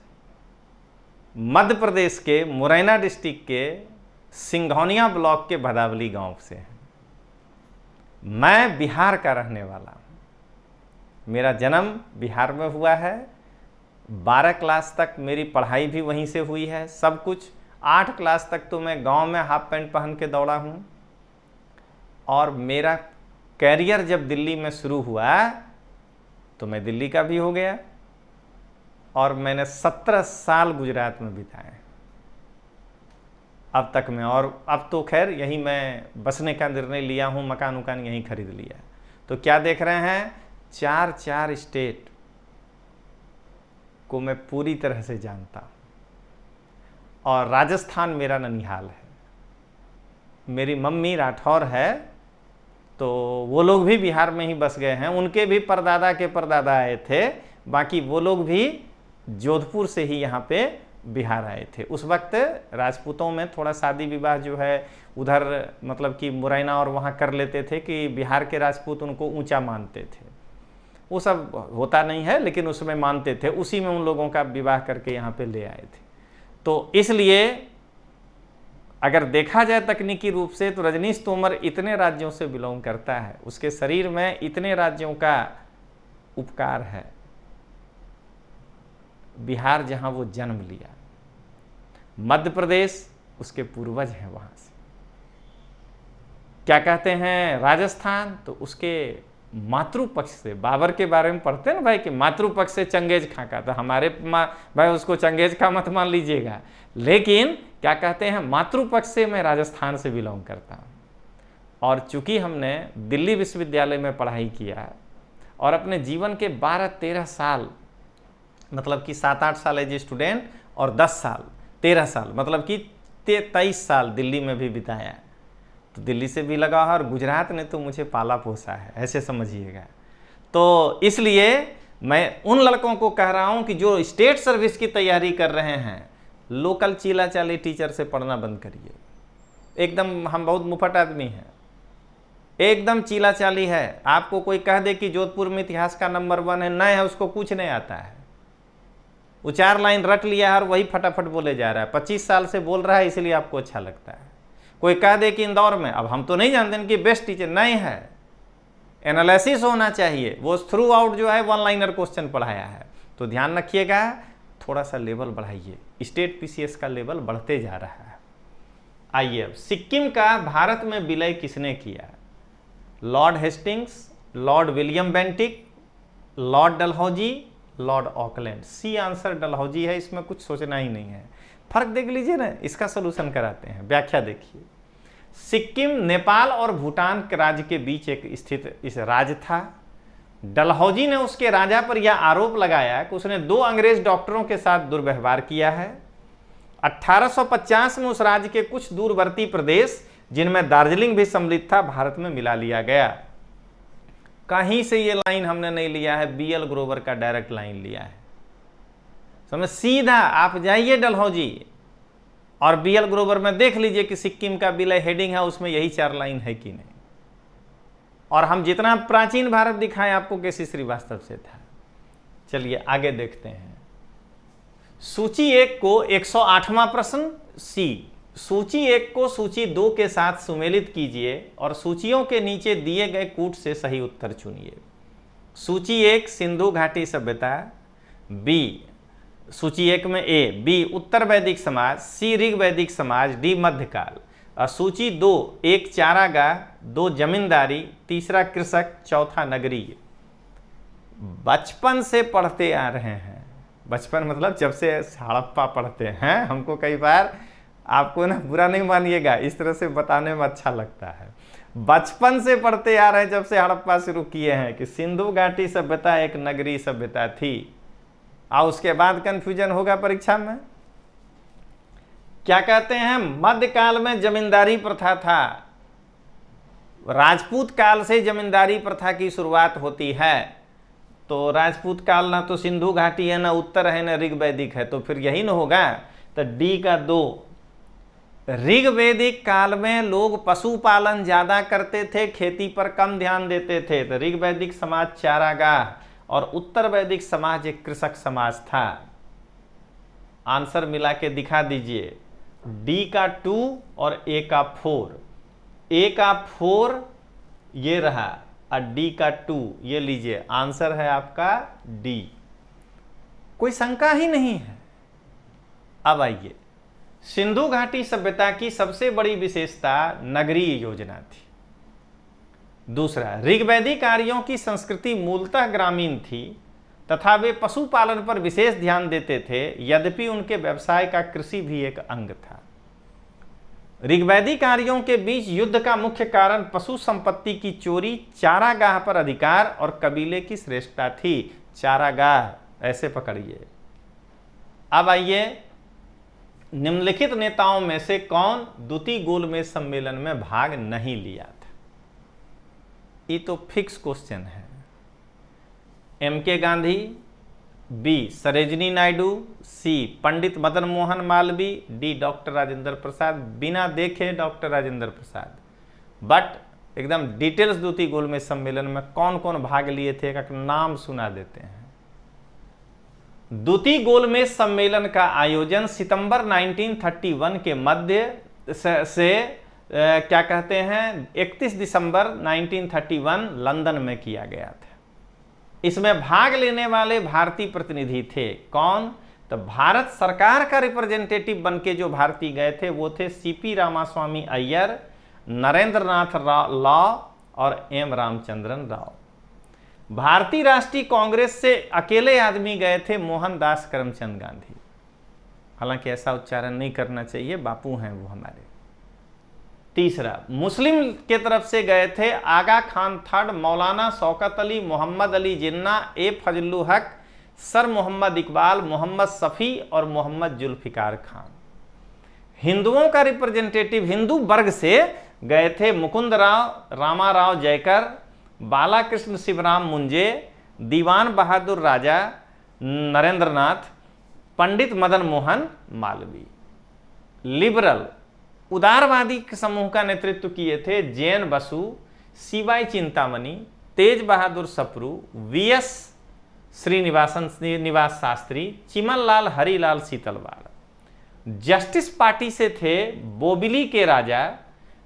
मध्य प्रदेश के मुरैना डिस्ट्रिक्ट के सिंघौनिया ब्लॉक के भदावली गांव से हैं। मैं बिहार का रहने वाला हूं, मेरा जन्म बिहार में हुआ है। 12 क्लास तक मेरी पढ़ाई भी वहीं से हुई है, सब कुछ। 8 क्लास तक तो मैं गांव में हाफ पैंट पहन के दौड़ा हूं। और मेरा कैरियर जब दिल्ली में शुरू हुआ तो मैं दिल्ली का भी हो गया और मैंने 17 साल गुजरात में बिताए अब तक में। और अब तो खैर यहीं मैं बसने का निर्णय लिया हूं, मकान उकान यहीं खरीद लिया। तो क्या देख रहे हैं, 4 स्टेट को मैं पूरी तरह से जानता हूं। और राजस्थान मेरा ननिहाल है। मेरी मम्मी राठौर है, तो वो लोग भी बिहार में ही बस गए हैं। उनके भी परदादा के परदादा आए थे, बाकी वो लोग भी जोधपुर से ही यहाँ पे बिहार आए थे। उस वक्त राजपूतों में थोड़ा शादी विवाह जो है उधर मतलब कि मुरैना और वहाँ कर लेते थे कि बिहार के राजपूत उनको ऊंचा मानते थे। वो सब होता नहीं है, लेकिन उसमें मानते थे। उसी में उन लोगों का विवाह करके यहाँ पे ले आए थे। तो इसलिए अगर देखा जाए तकनीकी रूप से तो रजनीश तोमर इतने राज्यों से बिलोंग करता है, उसके शरीर में इतने राज्यों का उपकार है। बिहार जहां वो जन्म लिया, मध्य प्रदेश उसके पूर्वज हैं, वहां से क्या कहते हैं राजस्थान, तो उसके मातृपक्ष से। बाबर के बारे में पढ़ते हैं ना भाई कि मातृपक्ष से चंगेज खां का, तो हमारे भाई उसको चंगेज खां मत मान लीजिएगा, लेकिन क्या कहते हैं मातृपक्ष से मैं राजस्थान से बिलोंग करता हूँ। और चूंकि हमने दिल्ली विश्वविद्यालय में पढ़ाई किया और अपने जीवन के 12-13 साल, मतलब कि 7-8 साल एज स्टूडेंट और 10 साल 13 साल मतलब कि 23 साल दिल्ली में भी बिताया, तो दिल्ली से भी लगा है। और गुजरात ने तो मुझे पाला पोसा है, ऐसे समझिएगा। तो इसलिए मैं उन लड़कों को कह रहा हूं कि जो स्टेट सर्विस की तैयारी कर रहे हैं, लोकल चीला चाली टीचर से पढ़ना बंद करिए। एकदम हम बहुत मुफट आदमी हैं, एकदम चीला चाली है। आपको कोई कह दे कि जोधपुर में इतिहास का नंबर 1 है, नए है, उसको कुछ नहीं आता है। वो 4 लाइन रट लिया है और वही फटाफट बोले जा रहा है। 25 साल से बोल रहा है, इसलिए आपको अच्छा लगता है। कोई कह दे कि इंदौर में, अब हम तो नहीं जानते कि बेस्ट टीचर नहीं है, एनालिसिस होना चाहिए। वो थ्रू आउट जो है 1 लाइनर क्वेश्चन पढ़ाया है। तो ध्यान रखिएगा, थोड़ा सा लेवल बढ़ाइए। स्टेट पीसीएस का लेवल बढ़ते जा रहा है। आइए अब सिक्किम का भारत में विलय किसने किया? Lord Hastings, lord William Bentinck, lord Dalhousie, lord Auckland. C answer Dalhousie है, इसमें कुछ सोचना ही नहीं है। फर्क देख लीजिए ना, इसका सलूशन कराते हैं। व्याख्या देखिए, सिक्किम नेपाल और भूटान के राज्य के बीच एक स्थित इस राज्य था। डलहौजी ने उसके राजा पर यह आरोप लगाया कि उसने 2 अंग्रेज डॉक्टरों के साथ दुर्व्यवहार किया है। 1850 में उस राज्य के कुछ दूरवर्ती प्रदेश, जिनमें दार्जिलिंग भी सम्मिलित था, भारत में मिला लिया गया। कहीं से ये लाइन हमने नहीं लिया है, बीएल ग्रोवर का डायरेक्ट लाइन लिया है। समझ, सीधा आप जाइए डलहौजी और बीएल ग्रोवर में देख लीजिए कि सिक्किम का विलय हेडिंग है, उसमें यही 4 लाइन है कि नहीं। और हम जितना प्राचीन भारत दिखाएं आपको केसी श्रीवास्तव से था। चलिए आगे देखते हैं। सूची 1 को 108वां प्रश्न सी, सूची 1 को सूची 2 के साथ सुमेलित कीजिए और सूचियों के नीचे दिए गए कूट से सही उत्तर चुनिए। सूची 1 सिंधु घाटी सभ्यता, बी सूची 1 में ए, बी उत्तर वैदिक समाज, सी ऋग वैदिक समाज, डी मध्यकाल। और सूची 2 1 चारागाह, 2 जमींदारी, तीसरा कृषक, चौथा नगरीय। बचपन से पढ़ते आ रहे हैं, बचपन मतलब जब से हड़प्पा पढ़ते हैं। हमको कई बार, आपको ना बुरा नहीं मानिएगा, इस तरह से बताने में अच्छा लगता है। बचपन से पढ़ते आ रहे हैं, जब से हड़प्पा शुरू किए हैं, कि सिंधु घाटी सभ्यता एक नगरीय सभ्यता थी। और उसके बाद कंफ्यूजन होगा परीक्षा में। क्या कहते हैं? मध्यकाल में जमींदारी प्रथा था। राजपूत काल से जमींदारी प्रथा की शुरुआत होती है। तो राजपूत काल ना तो सिंधु घाटी है, ना उत्तर है, ना ऋग वैदिक है, तो फिर यही ना होगा। तो डी का 2। ऋग वैदिक काल में लोग पशुपालन ज्यादा करते थे, खेती पर कम ध्यान देते थे। तो ऋग वैदिक समाज चारागाह और उत्तर वैदिक समाज एक कृषक समाज था। आंसर मिला के दिखा दीजिए। डी का 2 और ए का 4। ए का 4 ये रहा और डी का 2 ये लीजिए। आंसर है आपका डी, कोई शंका ही नहीं है। अब आइए, सिंधु घाटी सभ्यता की सबसे बड़ी विशेषता नगरीय योजना थी। दूसरा, ऋग्वैदिक आर्यों की संस्कृति मूलतः ग्रामीण थी तथा वे पशुपालन पर विशेष ध्यान देते थे, यद्यपि उनके व्यवसाय का कृषि भी एक अंग था। ऋग्वैदिक आर्यों के बीच युद्ध का मुख्य कारण पशु संपत्ति की चोरी, चारागाह पर अधिकार और कबीले की श्रेष्ठता थी। चारागाह ऐसे पकड़िए। अब आइए, निम्नलिखित नेताओं में से कौन द्वितीय गोलमेज सम्मेलन में भाग नहीं लिया था? ये तो फिक्स क्वेश्चन है। एम.के. गांधी, बी सरोजिनी नायडू, सी पंडित मदन मोहन मालवीय, डी डॉक्टर राजेंद्र प्रसाद। बिना देखे डॉक्टर राजेंद्र प्रसाद। बट एकदम डिटेल्स द्वितीय गोलमेज सम्मेलन में कौन कौन भाग लिए थे का नाम सुना देते हैं। द्वितीय गोलमेज सम्मेलन का आयोजन सितंबर 1931 के मध्य से क्या कहते हैं 31 दिसंबर 1931 लंदन में किया गया था। इसमें भाग लेने वाले भारतीय प्रतिनिधि थे। कौन? तो भारत सरकार का रिप्रेजेंटेटिव बनके जो भारतीय गए थे वो थे सीपी रामास्वामी अय्यर, नरेंद्र नाथ राव और एम रामचंद्रन राव। भारतीय राष्ट्रीय कांग्रेस से अकेले आदमी गए थे मोहनदास करमचंद गांधी। हालांकि ऐसा उच्चारण नहीं करना चाहिए, बापू हैं वो हमारे। तीसरा, मुस्लिम के तरफ से गए थे आगा खान थर्ड, मौलाना शौकत अली, मोहम्मद अली जिन्ना, ए फजलुल हक, सर मोहम्मद इकबाल, मोहम्मद शफी और मोहम्मद जुल्फिकार खान। हिंदुओं का रिप्रेजेंटेटिव हिंदू वर्ग से गए थे मुकुंद राव, रामाराव जयकर, बालाकृष्ण शिवराम मुंजे, दीवान बहादुर राजा नरेंद्रनाथ, पंडित मदन मोहन मालवीय। लिबरल उदारवादी समूह का नेतृत्व किए थे Jain Basu, CY Chintamani, Tej Bahadur Sapru, VS Srinivasa Shastri, Chiman Lal Harilal Setalvad. Justice party से थे बोबिली के राजा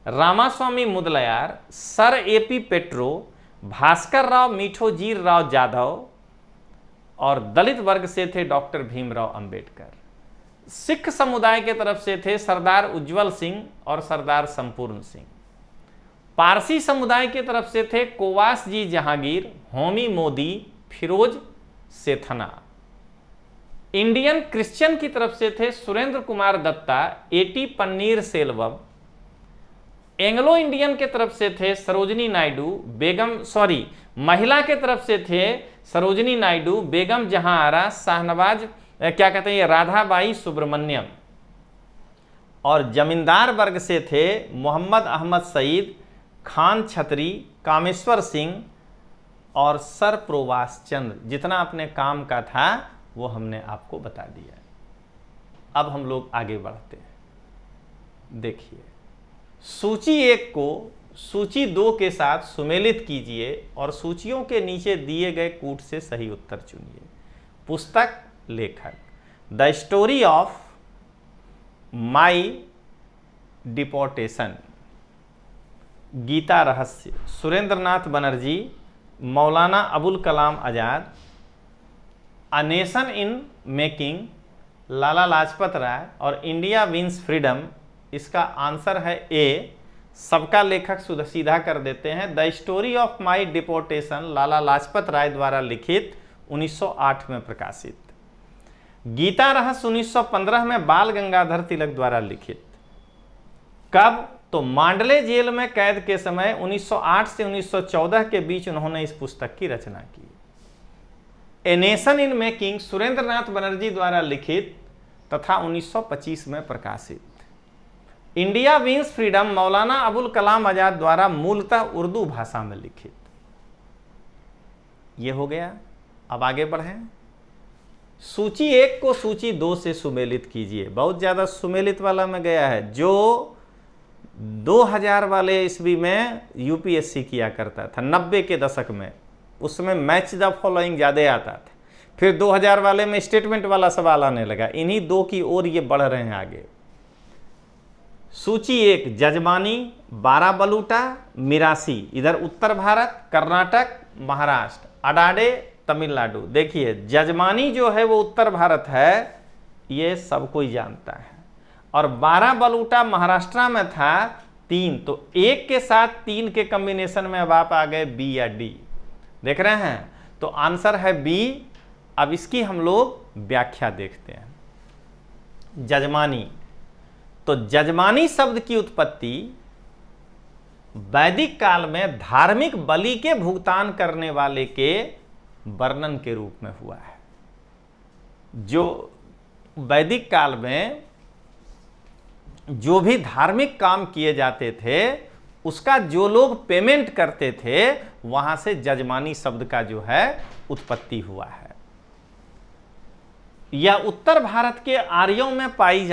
रामास्वामी मुदलयार, सर एपी पेट्रो, भास्कर राव मीठोजीर राव जाधव, और दलित वर्ग से थे डॉक्टर भीमराव अंबेडकर। सिख समुदाय के तरफ से थे सरदार उज्जवल सिंह और सरदार संपूर्ण सिंह। पारसी समुदाय के तरफ से थे Cowasji Jehangir, Homi Mody, Feroze Sethna. Indian Christian की तरफ से थे Surendra Kumar Datta, A T Panneerselvam. Anglo Indian के तरफ से थे सरोजनी नायडू, महिला के तरफ से थे सरोजनी नायडू, बेगम जहां आरा, शाहनवाज राधाबाई सुब्रमण्यम। और जमींदार वर्ग से थे मोहम्मद अहमद सईद, खान छतरी, कामेश्वर सिंह और सर प्रोवास चंद्र। जितना अपने काम का था वो हमने आपको बता दिया। अब हम लोग आगे बढ़ते हैं। देखिए, सूची 1 को सूची 2 के साथ सुमेलित कीजिए और सूचियों के नीचे दिए गए कूट से सही उत्तर चुनिए। पुस्तक, लेखक, the story of my deportation, Gita Rahasya, Surendranath Banerjee, Maulana Abul Kalam Azad, a nation in making, Lala Lajpat Rai, और इंडिया विंस फ्रीडम। इसका आंसर है ए। सबका लेखक सीधा कर देते हैं। The story of my deportation, Lala Lajpat Rai द्वारा लिखित, 1908 में प्रकाशित। गीता रहस्य 1915 में बाल गंगाधर तिलक द्वारा लिखित। कब? तो मांडले जेल में कैद के समय 1908 से 1914 के बीच उन्होंने इस पुस्तक की रचना की। A nation in making Surendranath Banerjee द्वारा लिखित तथा 1925 में प्रकाशित। इंडिया विंस फ्रीडम मौलाना अबुल कलाम आजाद द्वारा मूलतः उर्दू भाषा में लिखित। यह हो गया। अब आगे बढ़ें। सूची 1 को सूची 2 से सुमेलित कीजिए। बहुत ज्यादा सुमेलित वाला में गया है। जो 2000 वाले ईस्वी में यूपीएससी किया करता था, 90 के दशक में, उसमें मैच द फॉलोइंग ज्यादा आता था। फिर 2000 वाले में स्टेटमेंट वाला सवाल आने लगा। इन्हीं 2 की ओर ये बढ़ रहे हैं आगे। सूची 1, जजमानी, बाराबलूटा, मिरासी, इधर उत्तर भारत, कर्नाटक, महाराष्ट्र, अडाडे, तमिलनाडु। देखिए, जजमानी जो है वो उत्तर भारत है, ये सब कोई जानता है। और बाराबलूटा महाराष्ट्र में था। 3, तो 1 के साथ 3 के कॉम्बिनेशन में अब आप आ गए बी या डी। देख रहे हैं? तो आंसर है बी। अब इसकी हम लोग व्याख्या देखते हैं। जजमानी, तो जजमानी शब्द की उत्पत्ति वैदिक काल में धार्मिक बलि के भुगतान करने वाले के वर्णन के रूप में हुआ है। जो वैदिक काल में जो भी धार्मिक काम किए जाते थे उसका जो लोग पेमेंट करते थे, वहां से जजमानी शब्द का जो है उत्पत्ति हुआ है। या उत्तर भारत के आर्यों में पाई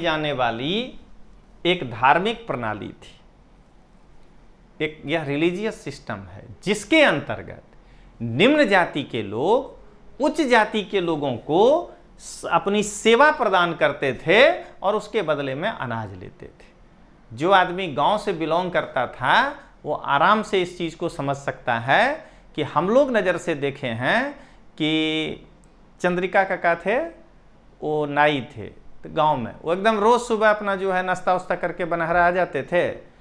जाने वाली एक धार्मिक प्रणाली थी। यह रिलीजियस सिस्टम है जिसके अंतर्गत निम्न जाति के लोग उच्च जाति के लोगों को अपनी सेवा प्रदान करते थे और उसके बदले में अनाज लेते थे। जो आदमी गांव से बिलोंग करता था वो आराम से इस चीज को समझ सकता है कि हम लोग नज़र से देखे हैं कि चंद्रिका काका थे, वो नाई थे तो गांव में, वो एकदम रोज सुबह अपना जो है नाश्ता उस्ता करके बनहरा आ जाते थे,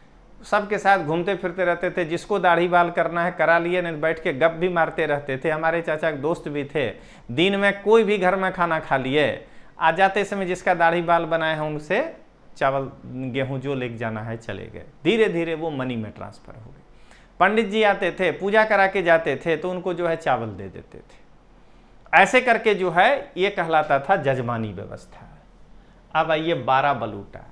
सबके साथ घूमते फिरते रहते थे। जिसको दाढ़ी बाल करना है करा लिए, नहीं बैठ के गप भी मारते रहते थे। हमारे चाचा के दोस्त भी थे। दिन में कोई भी घर में खाना खा लिए, आ जाते समय जिसका दाढ़ी बाल बनाए हैं उनसे चावल गेहूं जो लेके जाना है चले गए। धीरे धीरे वो मनी में ट्रांसफर हो गए। पंडित जी आते थे, पूजा करा के जाते थे तो उनको जो है चावल दे देते थे। ऐसे करके जो है ये कहलाता था जजमानी व्यवस्था। अब आइए बाराबलूटा।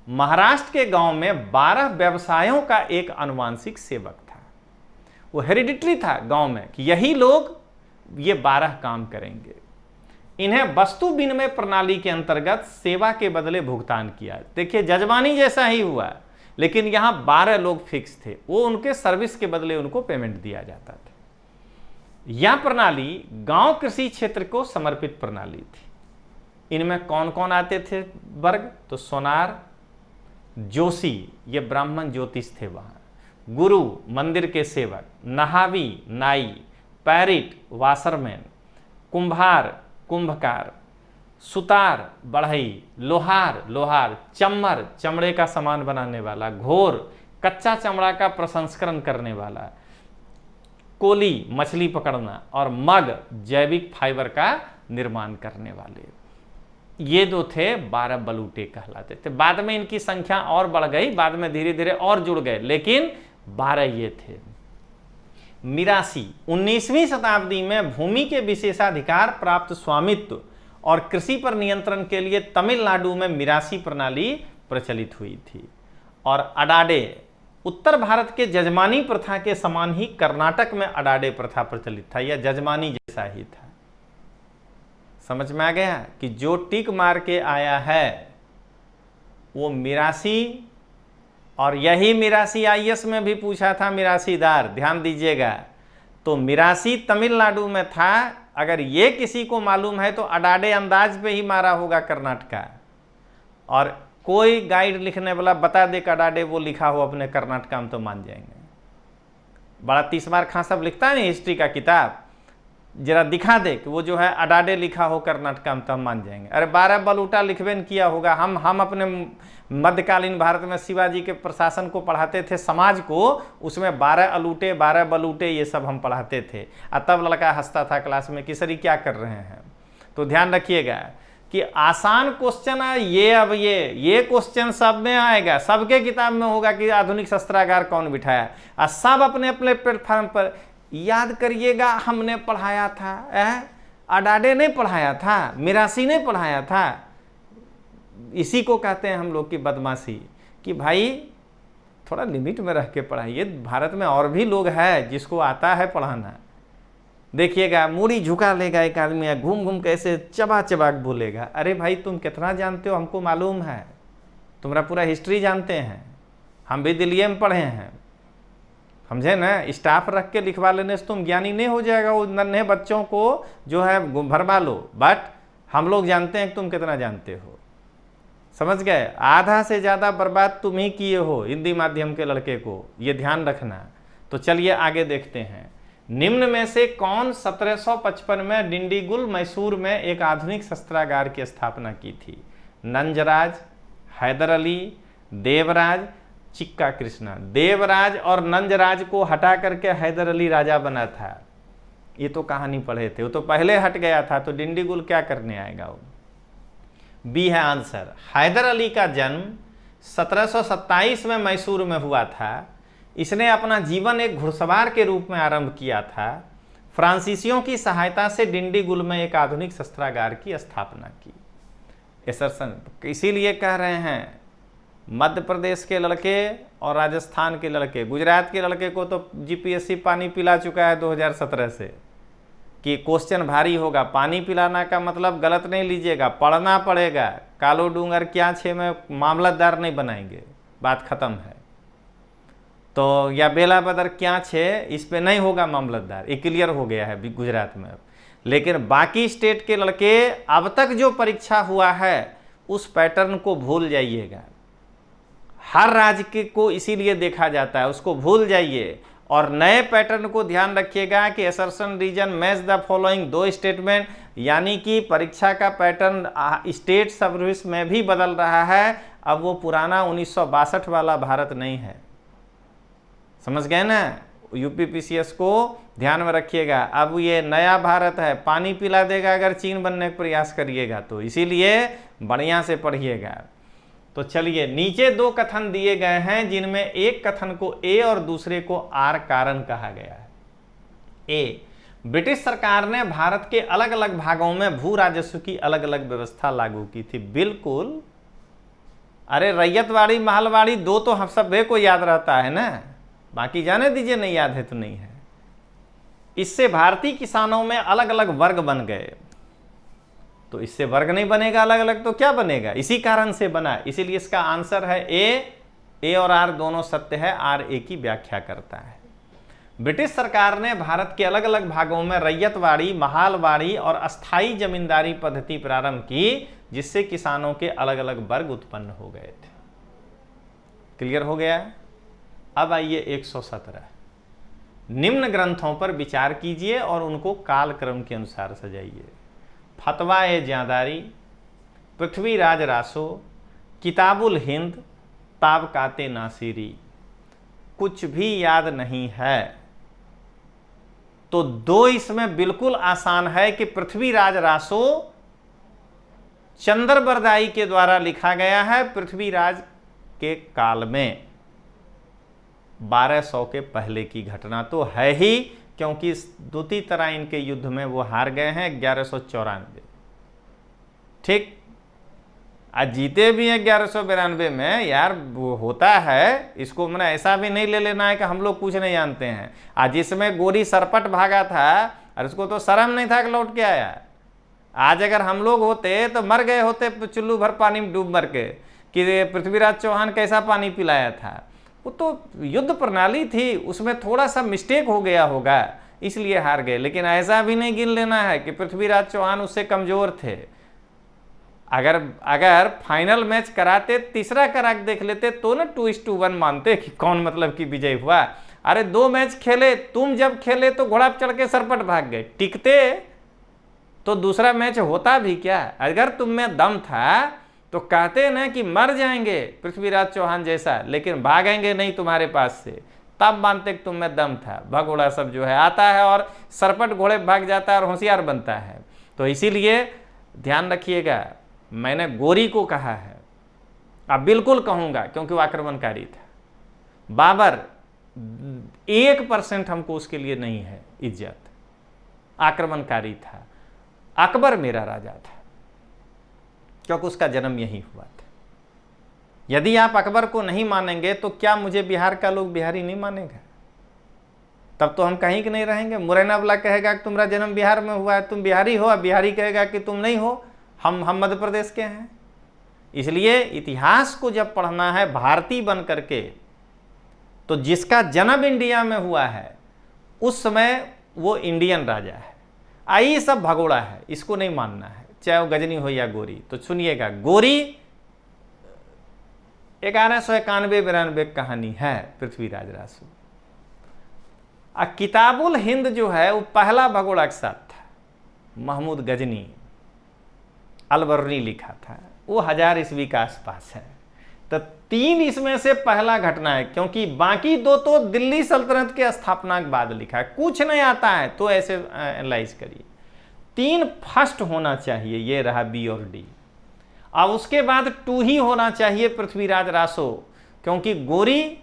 महाराष्ट्र के गांव में 12 व्यवसायों का एक आनुवांशिक सेवक था। वो हेरिडिटरी था गांव में कि यही लोग ये 12 काम करेंगे। इन्हें वस्तु विनिमय प्रणाली के अंतर्गत सेवा के बदले भुगतान किया। देखिए जजमानी जैसा ही हुआ, लेकिन यहां 12 लोग फिक्स थे, वो उनके सर्विस के बदले उनको पेमेंट दिया जाता था। यह प्रणाली गांव कृषि क्षेत्र को समर्पित प्रणाली थी। इनमें कौन कौन आते थे वर्ग? तो सोनार, जोशी, ये ब्राह्मण ज्योतिष थे वहां, गुरु मंदिर के सेवक, नहावी नाई, पैरिट वाशरमैन, कुंभार कुंभकार, सुतार बढ़ई, लोहार चम्मर चमड़े का सामान बनाने वाला, घोर कच्चा चमड़ा का प्रसंस्करण करने वाला, कोली मछली पकड़ना, और मग जैविक फाइबर का निर्माण करने वाले। ये जो थे 12 बलूटे कहलाते थे। बाद में इनकी संख्या और बढ़ गई, बाद में धीरे धीरे और जुड़ गए, लेकिन 12 ये थे। मिरासी 19वीं शताब्दी में भूमि के विशेषाधिकार प्राप्त स्वामित्व और कृषि पर नियंत्रण के लिए तमिलनाडु में मिरासी प्रणाली प्रचलित हुई थी। और अडाडे उत्तर भारत के जजमानी प्रथा के समान ही कर्नाटक में अडाडे प्रथा प्रचलित था, यह जजमानी जैसा ही था। समझ में आ गया कि जो टिक मार के आया है वो मिरासी, और यही मिरासी आईएएस में भी पूछा था, मिरासीदार, ध्यान दीजिएगा। तो मिरासी तमिलनाडु में था। अगर ये किसी को मालूम है तो अडाडे अंदाज पे ही मारा होगा कर्नाटका। और कोई गाइड लिखने वाला बता दे कि अडाडे वो लिखा हो अपने कर्नाटका में तो मान जाएंगे। बड़ा 30 बार खां सब लिखता है ना हिस्ट्री का किताब, जरा दिखा दे कि वो जो है अडाडे लिखा हो कर्नाटका में तो हम मान जाएंगे। अरे 12 बलूटा लिखबेन किया होगा। हम अपने मध्यकालीन भारत में शिवाजी के प्रशासन को पढ़ाते थे, समाज को, उसमें 12 अलूटे 12 बलूटे ये सब हम पढ़ाते थे। और तब लड़का हंसता था क्लास में कि सर ये क्या कर रहे हैं। तो ध्यान रखिएगा कि आसान क्वेश्चन है ये। अब ये क्वेश्चन सब में आएगा, सबके किताब में होगा कि आधुनिक शस्त्रागार कौन बिठाया, और सब अपने अपने प्लेटफॉर्म पर याद करिएगा। हमने पढ़ाया था, अडाडे ने पढ़ाया था, मिरासी ने पढ़ाया था। इसी को कहते हैं हम लोग की बदमाशी कि भाई थोड़ा लिमिट में रह के पढ़ाइए। भारत में और भी लोग हैं जिसको आता है पढ़ाना। देखिएगा मूड़ी झुका लेगा एक आदमी, घूम घूम के ऐसे चबा चबा बोलेगा। अरे भाई तुम कितना जानते हो हमको मालूम है, तुम्हारा पूरा हिस्ट्री जानते हैं, हम भी दिल्ली में पढ़े हैं, समझे ना। स्टाफ रख के लिखवा लेने से तुम ज्ञानी नहीं हो जाएगा। वो नन्हे बच्चों को जो है भरवा लो, बट हम लोग जानते हैं कि तुम कितना जानते हो। समझ गए? आधा से ज़्यादा बर्बाद तुम ही किए हो हिंदी माध्यम के लड़के को, ये ध्यान रखना। तो चलिए आगे देखते हैं। निम्न में से कौन 1755 में डिंडीगुल मैसूर में एक आधुनिक शस्त्रागार की स्थापना की थी? नंजराज, हैदर अली, देवराज, चिक्का कृष्णा। देवराज और नंजराज को हटा करके हैदर अली राजा बना था। ये तो कहानी पढ़े थे, वो तो पहले हट गया था, तो डिंडीगुल क्या करने आएगा वो। बी है आंसर। हैदर अली का जन्म 1727 में मैसूर में हुआ था। इसने अपना जीवन एक घुड़सवार के रूप में आरंभ किया था। फ्रांसीसियों की सहायता से डिंडीगुल में एक आधुनिक शस्त्रागार की स्थापना की। एसरसन इसीलिए कह रहे हैं मध्य प्रदेश के लड़के और राजस्थान के लड़के, गुजरात के लड़के को तो जीपीएससी पानी पिला चुका है 2017 से कि क्वेश्चन भारी होगा। पानी पिलाना का मतलब गलत नहीं लीजिएगा, पढ़ना पड़ेगा। कालो डूंगर क्या छे में मामलतदार नहीं बनाएंगे, बात खत्म है। तो या बेला बदर क्या छे इस पे नहीं होगा मामलतदार, ये क्लियर हो गया है गुजरात में। लेकिन बाकी स्टेट के लड़के अब तक जो परीक्षा हुआ है उस पैटर्न को भूल जाइएगा। हर राज्य को इसीलिए देखा जाता है, उसको भूल जाइए और नए पैटर्न को ध्यान रखिएगा कि assertion reason match the following, 2 statement, यानी कि परीक्षा का पैटर्न स्टेट सर्विस में भी बदल रहा है। अब वो पुराना 1962 वाला भारत नहीं है, समझ गए ना। यूपीपीसीएस को ध्यान में रखिएगा। अब ये नया भारत है, पानी पिला देगा अगर चीन बनने का प्रयास करिएगा तो, इसीलिए बढ़िया से पढ़िएगा। तो चलिए नीचे 2 कथन दिए गए हैं जिनमें एक कथन को ए और दूसरे को आर कारण कहा गया है। ए, ब्रिटिश सरकार ने भारत के अलग अलग भागों में भू राजस्व की अलग अलग व्यवस्था लागू की थी। बिल्कुल अरे रैयतवाड़ी महलवाड़ी दो तो हम सभी को याद रहता है ना, बाकी जाने दीजिए नहीं याद है तो नहीं है। इससे भारतीय किसानों में अलग अलग वर्ग बन गए, तो इससे वर्ग नहीं बनेगा अलग अलग तो क्या बनेगा, इसी कारण से बना। इसीलिए इसका आंसर है ए और आर दोनों सत्य है, आर ए की व्याख्या करता है। ब्रिटिश सरकार ने भारत के अलग अलग भागों में रैयतवाड़ी, महालवाड़ी और अस्थाई जमींदारी पद्धति प्रारंभ की, जिससे किसानों के अलग अलग वर्ग उत्पन्न हो गए थे। क्लियर हो गया? अब आइए 117। निम्न ग्रंथों पर विचार कीजिए और उनको कालक्रम के अनुसार सजाइए। फतवा जादारी, पृथ्वीराज रासो, किताबुल हिंद, ताबकाते नासिरी। कुछ भी याद नहीं है तो दो इसमें बिल्कुल आसान है कि पृथ्वीराज रासो चंद्रबरदाई के द्वारा लिखा गया है पृथ्वीराज के काल में, 1200 के पहले की घटना तो है ही, क्योंकि द्वितीय तराइन के युद्ध में वो हार गए हैं 1194। ठीक, आज जीते भी हैं 1192 में। यार वो होता है, इसको मैंने ऐसा भी नहीं ले लेना है कि हम लोग कुछ नहीं जानते हैं। आज जिसमें गोरी सरपट भागा था और उसको तो शर्म नहीं था कि लौट के आया। आज अगर हम लोग होते तो मर गए होते चुल्लू भर पानी में डूब मर के, कि पृथ्वीराज चौहान कैसा पानी पिलाया था। वो तो युद्ध प्रणाली थी, उसमें थोड़ा सा मिस्टेक हो गया होगा इसलिए हार गए। लेकिन ऐसा भी नहीं गिन लेना है कि पृथ्वीराज चौहान उससे कमजोर थे। अगर फाइनल मैच कराते, तीसरा करा के देख लेते तो ना 2:1 मानते कि कौन मतलब कि विजय हुआ। अरे 2 मैच खेले, तुम जब खेले तो घोड़ा चढ़ के सरपट भाग गए, टिकते तो दूसरा मैच होता भी क्या। अगर तुम में दम था तो कहते ना कि मर जाएंगे पृथ्वीराज चौहान जैसा, लेकिन भागेंगे नहीं तुम्हारे पास से, तब मानते कि तुम में दम था। भगोड़ा सब जो है आता है और सरपट घोड़े भाग जाता है और होशियार बनता है। तो इसीलिए ध्यान रखिएगा, मैंने गोरी को कहा है, अब बिल्कुल कहूंगा क्योंकि वो आक्रमणकारी था। बाबर 1% हमको उसके लिए नहीं है इज्जत, आक्रमणकारी था। अकबर मेरा राजा था क्योंकि उसका जन्म यही हुआ था। यदि आप अकबर को नहीं मानेंगे तो क्या मुझे बिहार का लोग बिहारी नहीं मानेगा? तब तो हम कहीं के नहीं रहेंगे। मुरैना वाला कहेगा कि तुम्हारा जन्म बिहार में हुआ है, तुम बिहारी हो, बिहारी कहेगा कि तुम नहीं हो, हम मध्य प्रदेश के हैं। इसलिए इतिहास को जब पढ़ना है भारतीय बन करके, तो जिसका जन्म इंडिया में हुआ है उस समय वो इंडियन राजा है। आई सब भगोड़ा है, इसको नहीं मानना है, चाहे वो गजनी हो या गोरी। तो सुनिएगा, गोरी 1191-92 कहानी है पृथ्वीराज रासो। किताबुल हिंद जो है वो पहला भगोड़ा के साथ था, महमूद गजनी अलबरनी लिखा था, वो 1000 ईस्वी का आसपास है। तो 3 इसमें से पहला घटना है, क्योंकि बाकी 2 तो दिल्ली सल्तनत के स्थापना के बाद लिखा है। कुछ नहीं आता है तो ऐसे एनालाइज करिए। 3 फर्स्ट होना चाहिए, ये रहा बी और डी। अब उसके बाद 2 ही होना चाहिए पृथ्वीराज रासो, क्योंकि गोरी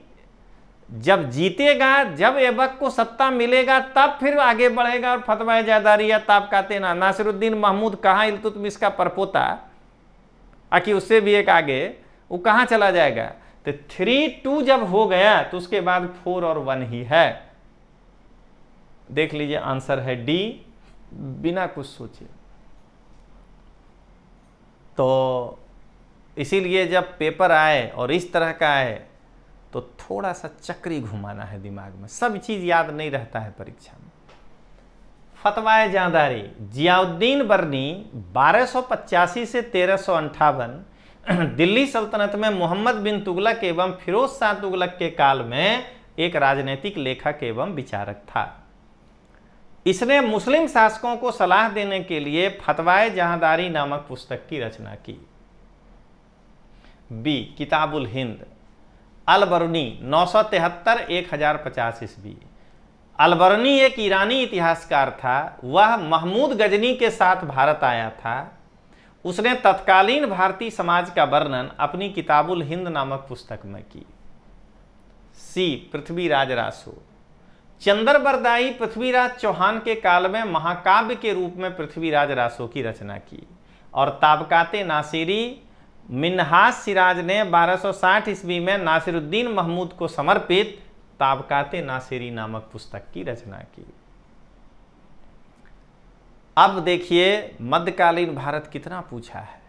जब जीतेगा, जब ऐबक को सत्ता मिलेगा तब फिर आगे बढ़ेगा और फतवा जादारी या ताबकाते नासिरुद्दीन महमूद कहाँ इल्तुतमिश का परपोता, आकि उससे भी एक आगे, वो कहाँ चला जाएगा। तो 3-2 जब हो गया तो उसके बाद 4 और 1 ही है। देख लीजिए आंसर है डी, बिना कुछ सोचे। तो इसीलिए जब पेपर आए और इस तरह का आए तो थोड़ा सा चक्री घुमाना है दिमाग में, सब चीज याद नहीं रहता है परीक्षा में। फतवाए जादारी, जियाउद्दीन बर्नी 1285 से 1358 दिल्ली सल्तनत में मोहम्मद बिन तुगलक एवं फिरोज शाह तुगलक के काल में एक राजनीतिक लेखक एवं विचारक था। इसने मुस्लिम शासकों को सलाह देने के लिए फतवाए जहादारी नामक पुस्तक की रचना की। बी किताबुल हिंद, अलबरनी 973-1050 ईस्वी। अलबरनी एक ईरानी इतिहासकार था, वह महमूद गजनी के साथ भारत आया था। उसने तत्कालीन भारतीय समाज का वर्णन अपनी किताबुल हिंद नामक पुस्तक में की। सी पृथ्वीराज रासो, चंद्रबरदाई पृथ्वीराज चौहान के काल में महाकाव्य के रूप में पृथ्वीराज रासो की रचना की। और ताबकाते नासिरी मिन्हाज सिराज ने 1260 ईस्वी में नासिरुद्दीन महमूद को समर्पित ताबकाते नासिरी नामक पुस्तक की रचना की। अब देखिए मध्यकालीन भारत कितना पूछा है,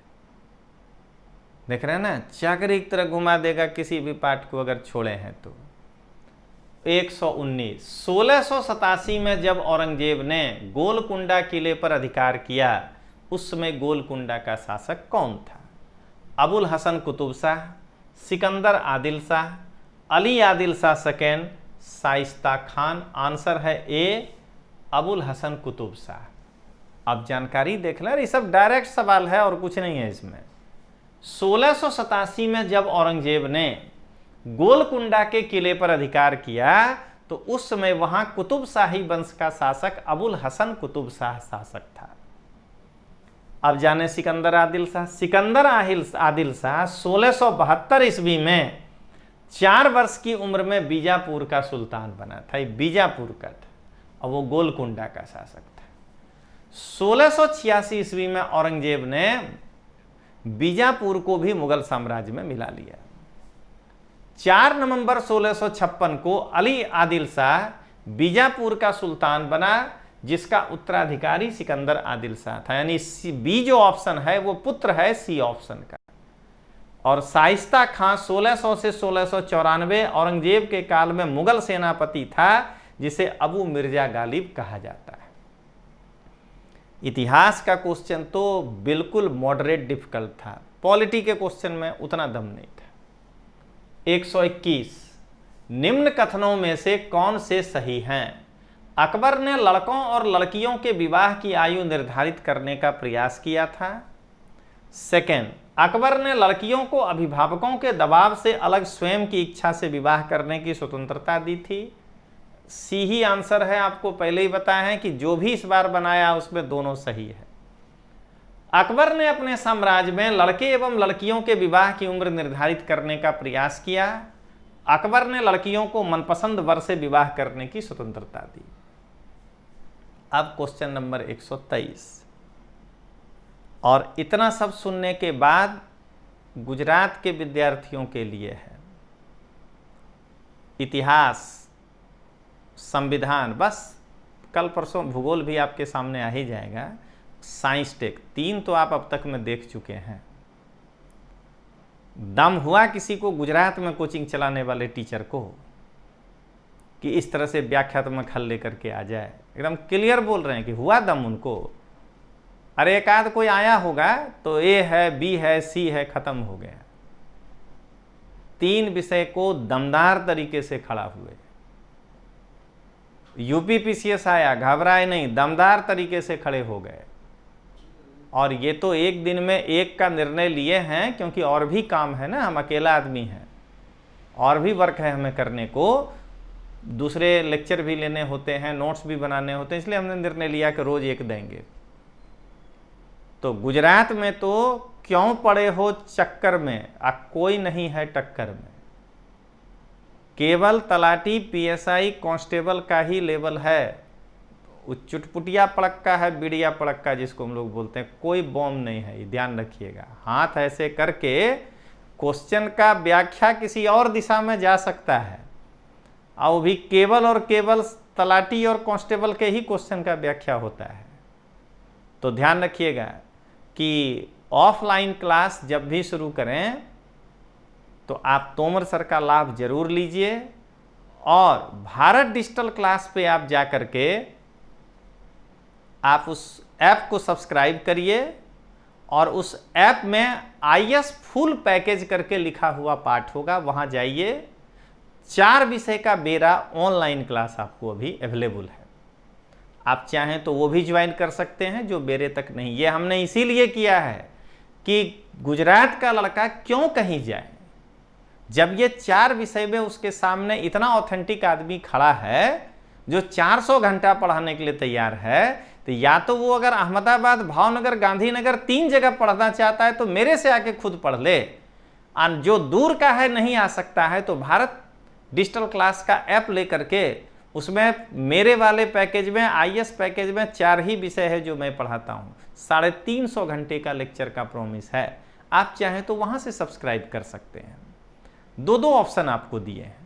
देख रहे हैं ना, चाकरी की तरह घुमा देगा किसी भी पाठ को अगर छोड़े हैं तो। 119 1687 में जब औरंगजेब ने गोलकुंडा किले पर अधिकार किया, उस समय गोलकुंडा का शासक कौन था? अबुल हसन कुतुब शाह, सिकंदर आदिल शाह, अली आदिल शाह सेकेंड, शाइस्ता खान। आंसर है ए, अबुल हसन कुतुब शाह। अब जानकारी देख लें, ये सब डायरेक्ट सवाल है और कुछ नहीं है इसमें। 1687 में जब औरंगजेब ने गोलकुंडा के किले पर अधिकार किया तो उस समय वहां कुतुब शाही वंश का शासक अबुल हसन कुतुब शाह शासक था। अब जाने सिकंदर आदिल शाह। सिकंदर आदिल शाह 1672 ईस्वी में 4 वर्ष की उम्र में बीजापुर का सुल्तान बना था। बीजापुर का था और वो गोलकुंडा का शासक था। 1686 ईस्वी में औरंगजेब ने बीजापुर को भी मुगल साम्राज्य में मिला लिया। 4 नवंबर 1656 को अली आदिल शाह बीजापुर का सुल्तान बना, जिसका उत्तराधिकारी सिकंदर आदिल शाह था। यानी बी जो ऑप्शन है वो पुत्र है सी ऑप्शन का। और शाइस्ता खां 1600 से 1694 औरंगजेब के काल में मुगल सेनापति था, जिसे अबू मिर्जा गालिब कहा जाता है। इतिहास का क्वेश्चन तो बिल्कुल मॉडरेट डिफिकल्ट था, पॉलिटी के क्वेश्चन में उतना दम नहीं था। 121 निम्न कथनों में से कौन से सही हैं? अकबर ने लड़कों और लड़कियों के विवाह की आयु निर्धारित करने का प्रयास किया था। सेकेंड, अकबर ने लड़कियों को अभिभावकों के दबाव से अलग स्वयं की इच्छा से विवाह करने की स्वतंत्रता दी थी। सी ही आंसर है, आपको पहले ही बताया है कि जो भी इस बार बनाया उसमें दोनों सही है। अकबर ने अपने साम्राज्य में लड़के एवं लड़कियों के विवाह की उम्र निर्धारित करने का प्रयास किया। अकबर ने लड़कियों को मनपसंद वर से विवाह करने की स्वतंत्रता दी। अब क्वेश्चन नंबर 123, और इतना सब सुनने के बाद गुजरात के विद्यार्थियों के लिए है इतिहास, संविधान, बस कल परसों भूगोल भी आपके सामने आ ही जाएगा। साइंस टेक 3 तो आप अब तक में देख चुके हैं। दम हुआ किसी को गुजरात में कोचिंग चलाने वाले टीचर को कि इस तरह से व्याख्यात्मक हल लेकर के आ जाए? एकदम क्लियर बोल रहे हैं कि हुआ दम उनको। अरे एक आध कोई आया होगा तो ए है, बी है, सी है, खत्म हो गया। 3 विषय को दमदार तरीके से खड़ा हुए। यूपीपीसीएस आया, घबराए नहीं, दमदार तरीके से खड़े हो गए। और ये तो एक दिन में एक का निर्णय लिए हैं, क्योंकि और भी काम है ना, हम अकेला आदमी हैं, और भी वर्क है हमें करने को, दूसरे लेक्चर भी लेने होते हैं, नोट्स भी बनाने होते हैं, इसलिए हमने निर्णय लिया कि रोज एक देंगे। तो गुजरात में तो क्यों पड़े हो चक्कर में, कोई नहीं है टक्कर में। केवल तलाटी, पीएसआई, कांस्टेबल का ही लेवल है। चुटपुटिया पड़क्का है, बीड़िया पड़क्का जिसको हम लोग बोलते हैं, कोई बॉम्ब नहीं है, ये ध्यान रखिएगा। हाथ ऐसे करके क्वेश्चन का व्याख्या किसी और दिशा में जा सकता है, और वो भी केवल और केवल तलाटी और कांस्टेबल के ही क्वेश्चन का व्याख्या होता है। तो ध्यान रखिएगा कि ऑफलाइन क्लास जब भी शुरू करें तो आप तोमर सर का लाभ जरूर लीजिए, और भारत डिजिटल क्लास पे आप जा करके आप उस ऐप को सब्सक्राइब करिए, और उस ऐप में आईएएस फुल पैकेज करके लिखा हुआ पाठ होगा, वहां जाइए। 4 विषय का बेरा ऑनलाइन क्लास आपको अभी अवेलेबल है। आप चाहें तो वो भी ज्वाइन कर सकते हैं जो बेरे तक नहीं। ये हमने इसीलिए किया है कि गुजरात का लड़का क्यों कहीं जाए, जब ये 4 विषय में उसके सामने इतना ऑथेंटिक आदमी खड़ा है जो 400 घंटा पढ़ाने के लिए तैयार है। तो या तो वो अगर अहमदाबाद, भावनगर, गांधीनगर 3 जगह पढ़ना चाहता है तो मेरे से आके खुद पढ़ ले, और जो दूर का है नहीं आ सकता है तो भारत डिजिटल क्लास का ऐप लेकर के उसमें मेरे वाले पैकेज में, आईएएस पैकेज में 4 ही विषय है जो मैं पढ़ाता हूँ। 350 घंटे का लेक्चर का प्रॉमिस है। आप चाहें तो वहाँ से सब्सक्राइब कर सकते हैं। दो ऑप्शन आपको दिए हैं।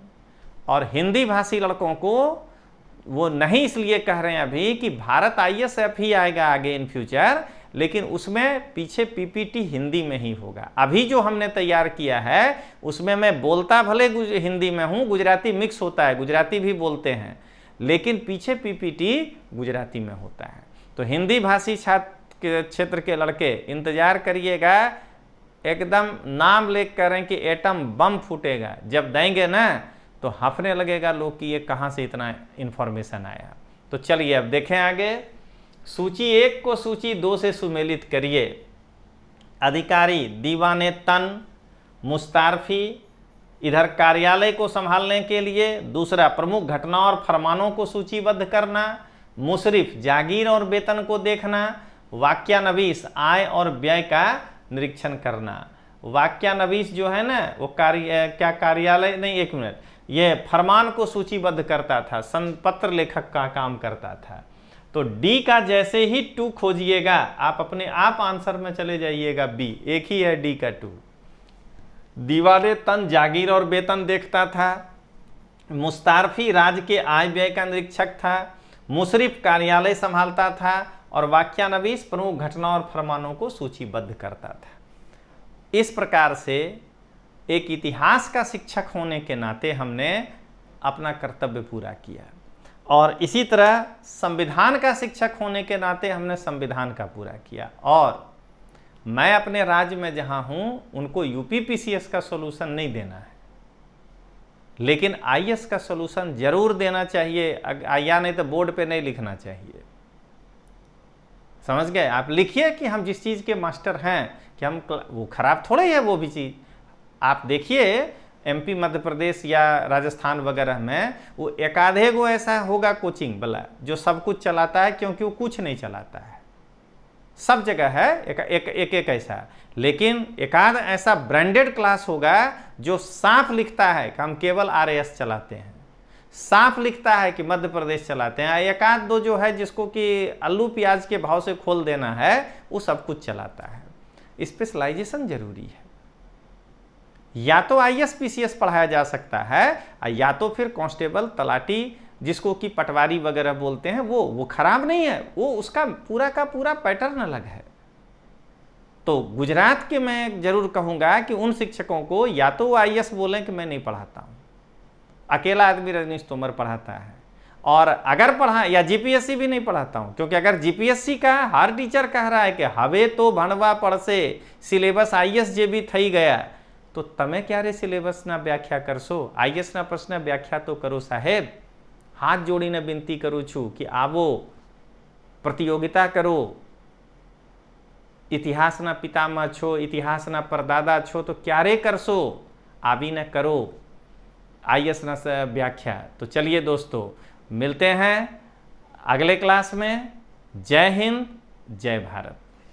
और हिंदी भाषी लड़कों को वो नहीं इसलिए कह रहे हैं अभी कि भारत ISF ही आएगा आगे इन फ्यूचर, लेकिन उसमें पीछे PPT हिंदी में ही होगा। अभी जो हमने तैयार किया है उसमें मैं बोलता भले हिंदी में हूँ, गुजराती मिक्स होता है, गुजराती भी बोलते हैं, लेकिन पीछे PPT गुजराती में होता है। तो हिंदी भाषी छात्र क्षेत्र के लड़के इंतजार करिएगा, एकदम नाम लेकर कह रहे हैं कि एटम बम फूटेगा, जब देंगे ना तो हंसने लगेगा लोग कि ये कहाँ से इतना इन्फॉर्मेशन आया। तो चलिए अब देखें आगे। सूची 1 को सूची 2 से सुमेलित करिए। अधिकारी दीवाने तन, मुस्तारफी, इधर कार्यालय को संभालने के लिए। दूसरा, प्रमुख घटना और फरमानों को सूचीबद्ध करना। मुशरिफ, जागीर और वेतन को देखना। वाक्यानवीस, आय और व्यय का निरीक्षण करना। वाक्यानवीस जो है ना वो कार्यालय नहीं, एक मिनट, ये फरमान को सूचीबद्ध करता था, संपत्र लेखक का काम करता था। तो डी का जैसे ही 2 खोजिएगा आप अपने आप आंसर में चले जाइएगा बी, एक ही है डी का 2। दीवाने तन जागीर और वेतन देखता था। मुस्तारफी राज्य के आय व्यय का निरीक्षक था। मुशरिफ कार्यालय संभालता था। और वाक्यानवीस प्रमुख घटना और फरमानों को सूचीबद्ध करता था। इस प्रकार से एक इतिहास का शिक्षक होने के नाते हमने अपना कर्तव्य पूरा किया, और इसी तरह संविधान का शिक्षक होने के नाते हमने संविधान का पूरा किया। और मैं अपने राज्य में जहां हूं उनको UPPCS का सॉल्यूशन नहीं देना है, लेकिन IS का सॉल्यूशन जरूर देना चाहिए, या नहीं तो बोर्ड पे नहीं लिखना चाहिए। समझ गए? आप लिखिए कि हम जिस चीज़ के मास्टर हैं कि हम, वो खराब थोड़े है वो भी चीज़। आप देखिए MP मध्य प्रदेश या राजस्थान वगैरह में वो एक आधे गो ऐसा होगा कोचिंग वाला जो सब कुछ चलाता है, क्योंकि वो कुछ नहीं चलाता है, सब जगह है एक ऐसा। लेकिन एक आध ऐसा ब्रांडेड क्लास होगा जो साफ लिखता है कि हम केवल RAS चलाते हैं, साफ लिखता है कि मध्य प्रदेश चलाते हैं। एक आध दो जो है जिसको कि आलू प्याज के भाव से खोल देना है, वो सब कुछ चलाता है। स्पेशलाइजेशन जरूरी है। या तो IS PCS पढ़ाया जा सकता है, या तो फिर कांस्टेबल तलाटी जिसको कि पटवारी वगैरह बोलते हैं, वो खराब नहीं है, वो उसका पूरा का पूरा पैटर्न अलग है। तो गुजरात के मैं जरूर कहूंगा कि उन शिक्षकों को या तो वो IS बोलें कि मैं नहीं पढ़ाता हूं, अकेला आदमी रजनीश तोमर पढ़ाता है, और अगर पढ़ा या GPSC भी नहीं पढ़ाता हूं, क्योंकि अगर GPSC का हर टीचर कह रहा है कि हवे तो भणवा पढ़से सिलेबस IS जे भी थई गया, तो तमे क्यारे सिलेबस ना व्याख्या करशो, IS ना प्रश्न व्याख्या तो करो साहेब। हाथ जोड़ीने विनती करूँ छूं कि आवो, प्रतियोगिता करो। इतिहासना पितामह छो, इतिहासना परदादा छो, तो क्यारे करशो, आवीने करो IS ना व्याख्या। तो चलिए दोस्तों, मिलते हैं अगले क्लास में। जय हिंद, जय भारत।